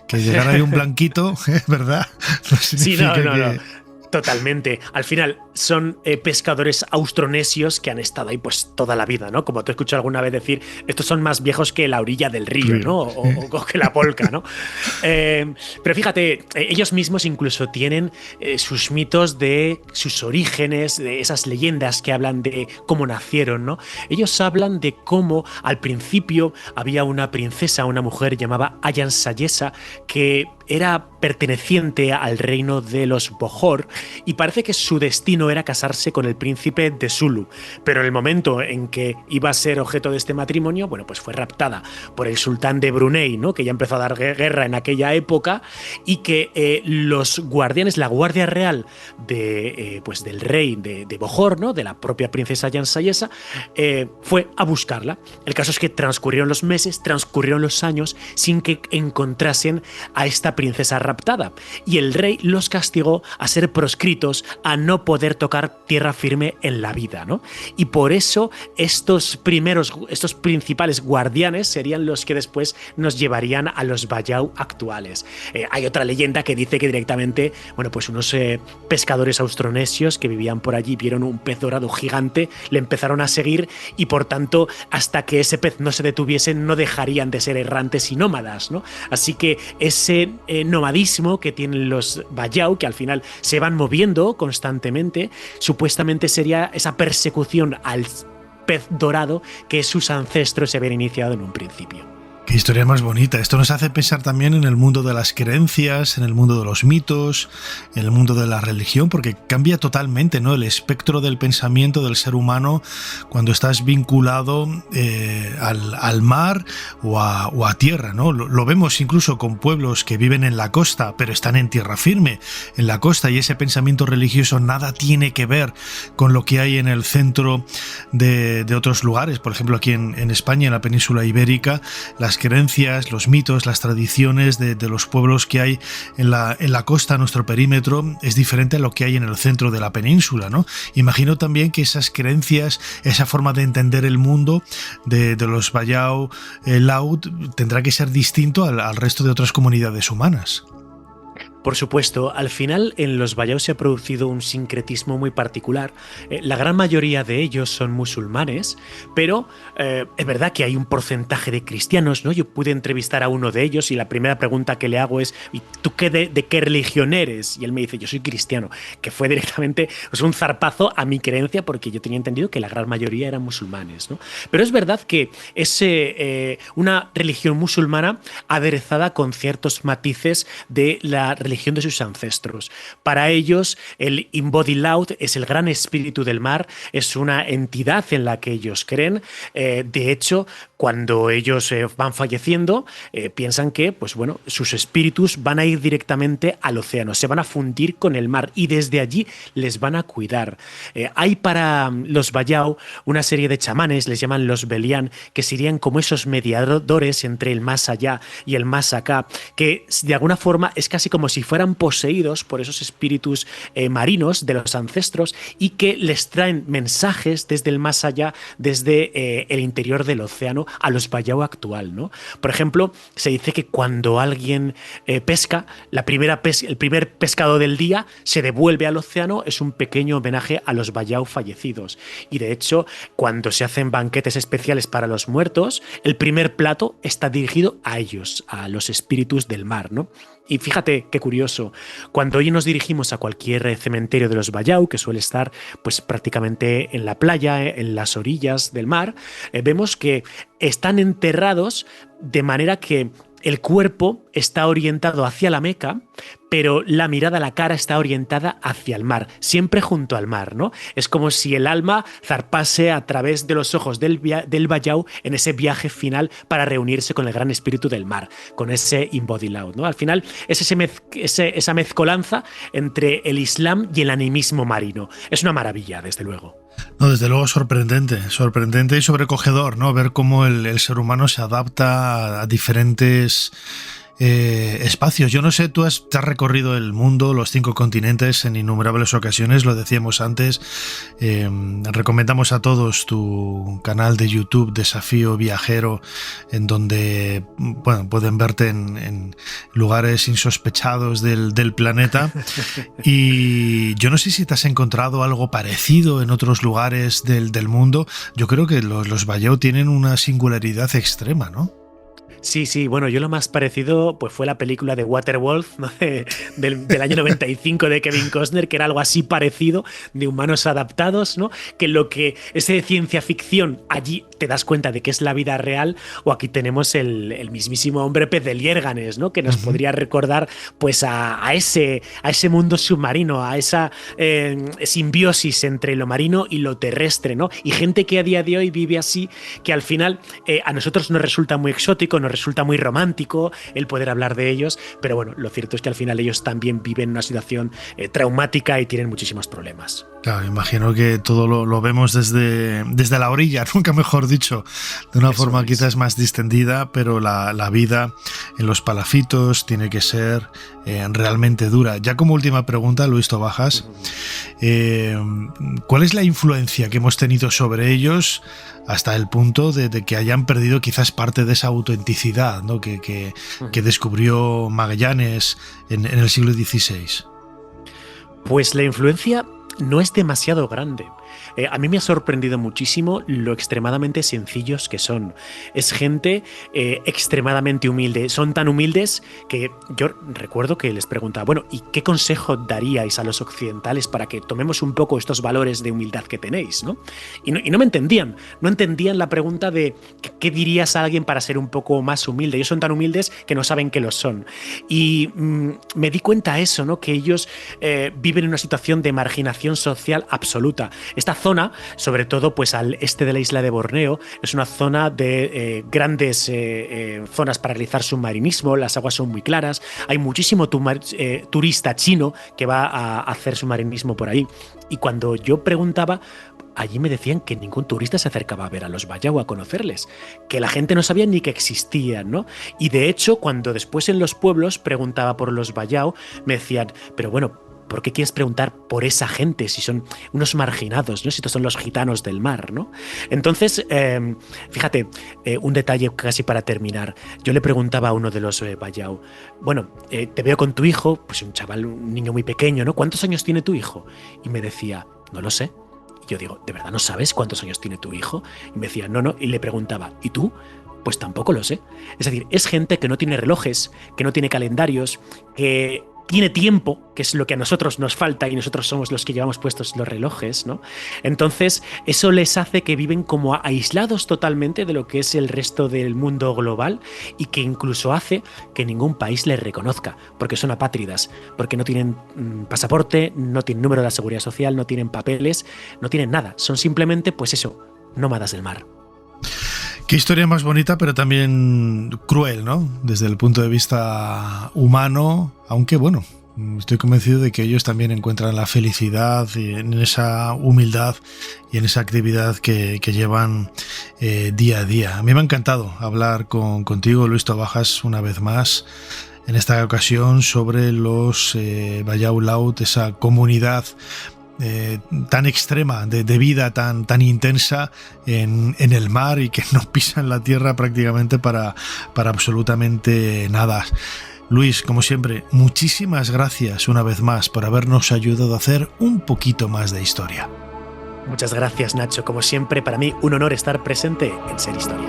que llegar ahí un blanquito, ¿verdad? No significa no. Totalmente. Al final son pescadores austronesios que han estado ahí pues toda la vida, ¿no? Como te he escuchado alguna vez decir, estos son más viejos que la orilla del río, ¿no? O que la polca, ¿no? Pero fíjate, ellos mismos incluso tienen sus mitos de sus orígenes, de esas leyendas que hablan de cómo nacieron, ¿no? Ellos hablan de cómo al principio había una princesa, una mujer llamada Ayaan Sayesa, que era perteneciente al reino de los Bohor, y parece que su destino era casarse con el príncipe de Sulu, pero en el momento en que iba a ser objeto de este matrimonio, bueno, pues fue raptada por el sultán de Brunei, ¿no? Que ya empezó a dar guerra en aquella época, y que los guardianes, la guardia real de, pues del rey de Bohor, ¿no? De la propia princesa Ayaan Sayesa, fue a buscarla. El caso es que transcurrieron los meses, transcurrieron los años sin que encontrasen a esta princesa raptada, y el rey los castigó a ser proscritos, a no poder tocar tierra firme en la vida, ¿no? Y por eso estos principales guardianes serían los que después nos llevarían a los Bayau actuales. Hay otra leyenda que dice que directamente, bueno, pues unos pescadores austronesios que vivían por allí vieron un pez dorado gigante, le empezaron a seguir, y por tanto hasta que ese pez no se detuviese no dejarían de ser errantes y nómadas, ¿no? Así que ese nomadismo que tienen los Bayau, que al final se van moviendo constantemente, supuestamente sería esa persecución al pez dorado que sus ancestros se habían iniciado en un principio. Qué historia más bonita. Esto nos hace pensar también en el mundo de las creencias, en el mundo de los mitos, en el mundo de la religión, porque cambia totalmente, ¿no?, el espectro del pensamiento del ser humano cuando estás vinculado al mar o a tierra, ¿no? Lo vemos incluso con pueblos que viven en la costa, pero están en tierra firme, en la costa, y ese pensamiento religioso nada tiene que ver con lo que hay en el centro de otros lugares. Por ejemplo, aquí en España, en la península ibérica, las creencias, los mitos, las tradiciones de los pueblos que hay en la costa, nuestro perímetro, es diferente a lo que hay en el centro de la península, ¿no? Imagino también que esas creencias, esa forma de entender el mundo de los Bayau Laut tendrá que ser distinto al resto de otras comunidades humanas. Por supuesto, al final en los Bayau se ha producido un sincretismo muy particular. La gran mayoría de ellos son musulmanes, pero es verdad que hay un porcentaje de cristianos, ¿no? Yo pude entrevistar a uno de ellos y la primera pregunta que le hago es ¿y tú de qué religión eres? Y él me dice, yo soy cristiano, que fue directamente pues, un zarpazo a mi creencia, porque yo tenía entendido que la gran mayoría eran musulmanes, ¿no? Pero es verdad que es una religión musulmana aderezada con ciertos matices de la religión de sus ancestros. Para ellos, el Inbodilaut es el gran espíritu del mar, es una entidad en la que ellos creen. De hecho, cuando ellos van falleciendo, piensan que, pues bueno, sus espíritus van a ir directamente al océano, se van a fundir con el mar y desde allí les van a cuidar. Hay para los Bayau una serie de chamanes, les llaman los Belian, que serían como esos mediadores entre el más allá y el más acá, que de alguna forma es casi como si fueran poseídos por esos espíritus marinos de los ancestros y que les traen mensajes desde el más allá, desde el interior del océano a los Bayau actual, ¿no? Por ejemplo, se dice que cuando alguien pesca, el primer pescado del día se devuelve al océano, es un pequeño homenaje a los Bayau fallecidos. Y de hecho, cuando se hacen banquetes especiales para los muertos, el primer plato está dirigido a ellos, a los espíritus del mar, ¿no? Y fíjate qué curioso, cuando hoy nos dirigimos a cualquier cementerio de los Bayau, que suele estar pues prácticamente en la playa, en las orillas del mar, vemos que están enterrados de manera que el cuerpo está orientado hacia la Meca, pero la mirada, la cara está orientada hacia el mar, siempre junto al mar, ¿no? Es como si el alma zarpase a través de los ojos del Bayau en ese viaje final para reunirse con el gran espíritu del mar, con ese Inbodilaut, ¿no? Al final es esa mezcolanza entre el Islam y el animismo marino. Es una maravilla, desde luego. No, desde luego sorprendente y sobrecogedor, ¿no? Ver cómo el ser humano se adapta a diferentes espacios. Yo no sé, tú te has recorrido el mundo, los 5 continentes en innumerables ocasiones, lo decíamos antes. Recomendamos a todos tu canal de YouTube Desafío Viajero, en donde pueden verte en lugares insospechados del planeta. Y yo no sé si te has encontrado algo parecido en otros lugares del mundo. Yo creo que los Bayeu tienen una singularidad extrema, ¿no? Sí, bueno, yo lo más parecido pues fue la película de Waterworld, ¿no? del año 95 de Kevin Costner, que era algo así parecido, de humanos adaptados, ¿no? Que lo que es de ciencia ficción, allí te das cuenta de que es la vida real, o aquí tenemos el mismísimo hombre pez de Liérganes, ¿no? Que nos podría recordar pues a ese mundo submarino, a esa simbiosis entre lo marino y lo terrestre, ¿no? Y gente que a día de hoy vive así, que al final a nosotros nos resulta muy exótico, nos resulta muy romántico el poder hablar de ellos, pero bueno, lo cierto es que al final ellos también viven una situación traumática y tienen muchísimos problemas. Claro, imagino que todo lo vemos desde la orilla, nunca mejor dicho, de una forma quizás más distendida, pero la vida en los palafitos tiene que ser realmente dura. Ya como última pregunta, Luis Tobajas, ¿cuál es la influencia que hemos tenido sobre ellos hasta el punto de que hayan perdido quizás parte de esa autenticidad, ¿no? que descubrió Magallanes en el siglo XVI? Pues la influencia no es demasiado grande. A mí me ha sorprendido muchísimo lo extremadamente sencillos que son. Es gente extremadamente humilde. Son tan humildes que yo recuerdo que les preguntaba, bueno, ¿y qué consejo daríais a los occidentales para que tomemos un poco estos valores de humildad que tenéis, ¿no? Y no me entendían. No entendían la pregunta de ¿qué dirías a alguien para ser un poco más humilde? Ellos son tan humildes que no saben que lo son. Y me di cuenta de eso, ¿no? Que ellos viven en una situación de marginación social absoluta. Esta zona, sobre todo pues al este de la isla de Borneo, es una zona de grandes zonas para realizar submarinismo, las aguas son muy claras, hay muchísimo turista chino que va a hacer submarinismo por ahí, y cuando yo preguntaba, allí me decían que ningún turista se acercaba a ver a los Bayeu, a conocerles, que la gente no sabía ni que existían, ¿no? Y de hecho, cuando después en los pueblos preguntaba por los Bayeu, me decían, pero bueno, ¿por qué quieres preguntar por esa gente si son unos marginados, ¿no? Si estos son los gitanos del mar, ¿no? Entonces, fíjate, un detalle casi para terminar. Yo le preguntaba a uno de los Bayeu, bueno, te veo con tu hijo, pues un chaval, un niño muy pequeño, ¿no? ¿Cuántos años tiene tu hijo? Y me decía, no lo sé. Y yo digo, ¿de verdad no sabes cuántos años tiene tu hijo? Y me decía, no. Y le preguntaba, ¿y tú? Pues tampoco lo sé. Es decir, es gente que no tiene relojes, que no tiene calendarios, que tiene tiempo, que es lo que a nosotros nos falta y nosotros somos los que llevamos puestos los relojes, ¿no? Entonces, eso les hace que viven como aislados totalmente de lo que es el resto del mundo global, y que incluso hace que ningún país les reconozca, porque son apátridas, porque no tienen pasaporte, no tienen número de la seguridad social, no tienen papeles, no tienen nada. Son simplemente, pues eso, nómadas del mar. Qué historia más bonita, pero también cruel, ¿no? Desde el punto de vista humano, aunque bueno, estoy convencido de que ellos también encuentran la felicidad en esa humildad y en esa actividad que llevan día a día. A mí me ha encantado hablar contigo, Luis Tobajas, una vez más, en esta ocasión sobre los Bayeu Laut, esa comunidad tan extrema, de vida tan intensa en el mar, y que no pisan la tierra prácticamente para absolutamente nada. Luis, como siempre, muchísimas gracias una vez más por habernos ayudado a hacer un poquito más de historia. Muchas gracias, Nacho. Como siempre, para mí un honor estar presente en Ser Historia.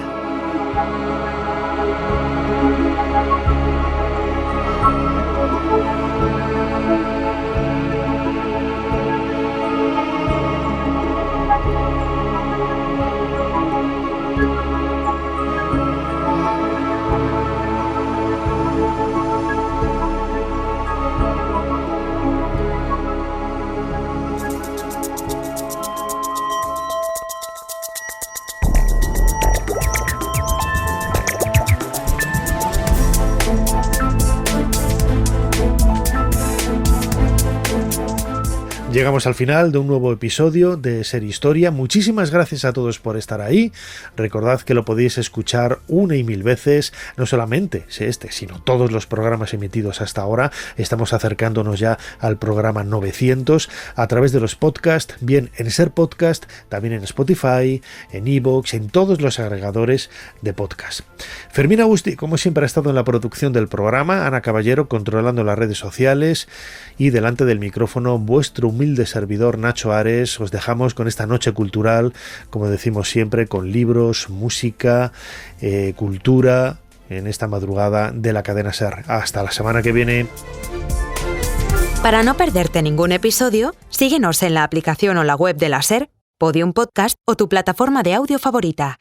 Llegamos al final de un nuevo episodio de Ser Historia. Muchísimas gracias a todos por estar ahí. Recordad que lo podéis escuchar una y mil veces, no solamente este, sino todos los programas emitidos hasta ahora. Estamos acercándonos ya al programa 900 a través de los podcasts, bien en Ser Podcast, también en Spotify, en iVoox, en todos los agregadores de podcast. Fermín Agustí, como siempre, ha estado en la producción del programa, Ana Caballero controlando las redes sociales y delante del micrófono vuestro humilde servidor Nacho Ares. Os dejamos con esta noche cultural, como decimos siempre, con libros, música, cultura, en esta madrugada de la cadena SER. Hasta la semana que viene. Para no perderte ningún episodio, síguenos en la aplicación o la web de la SER, Podium Podcast o tu plataforma de audio favorita.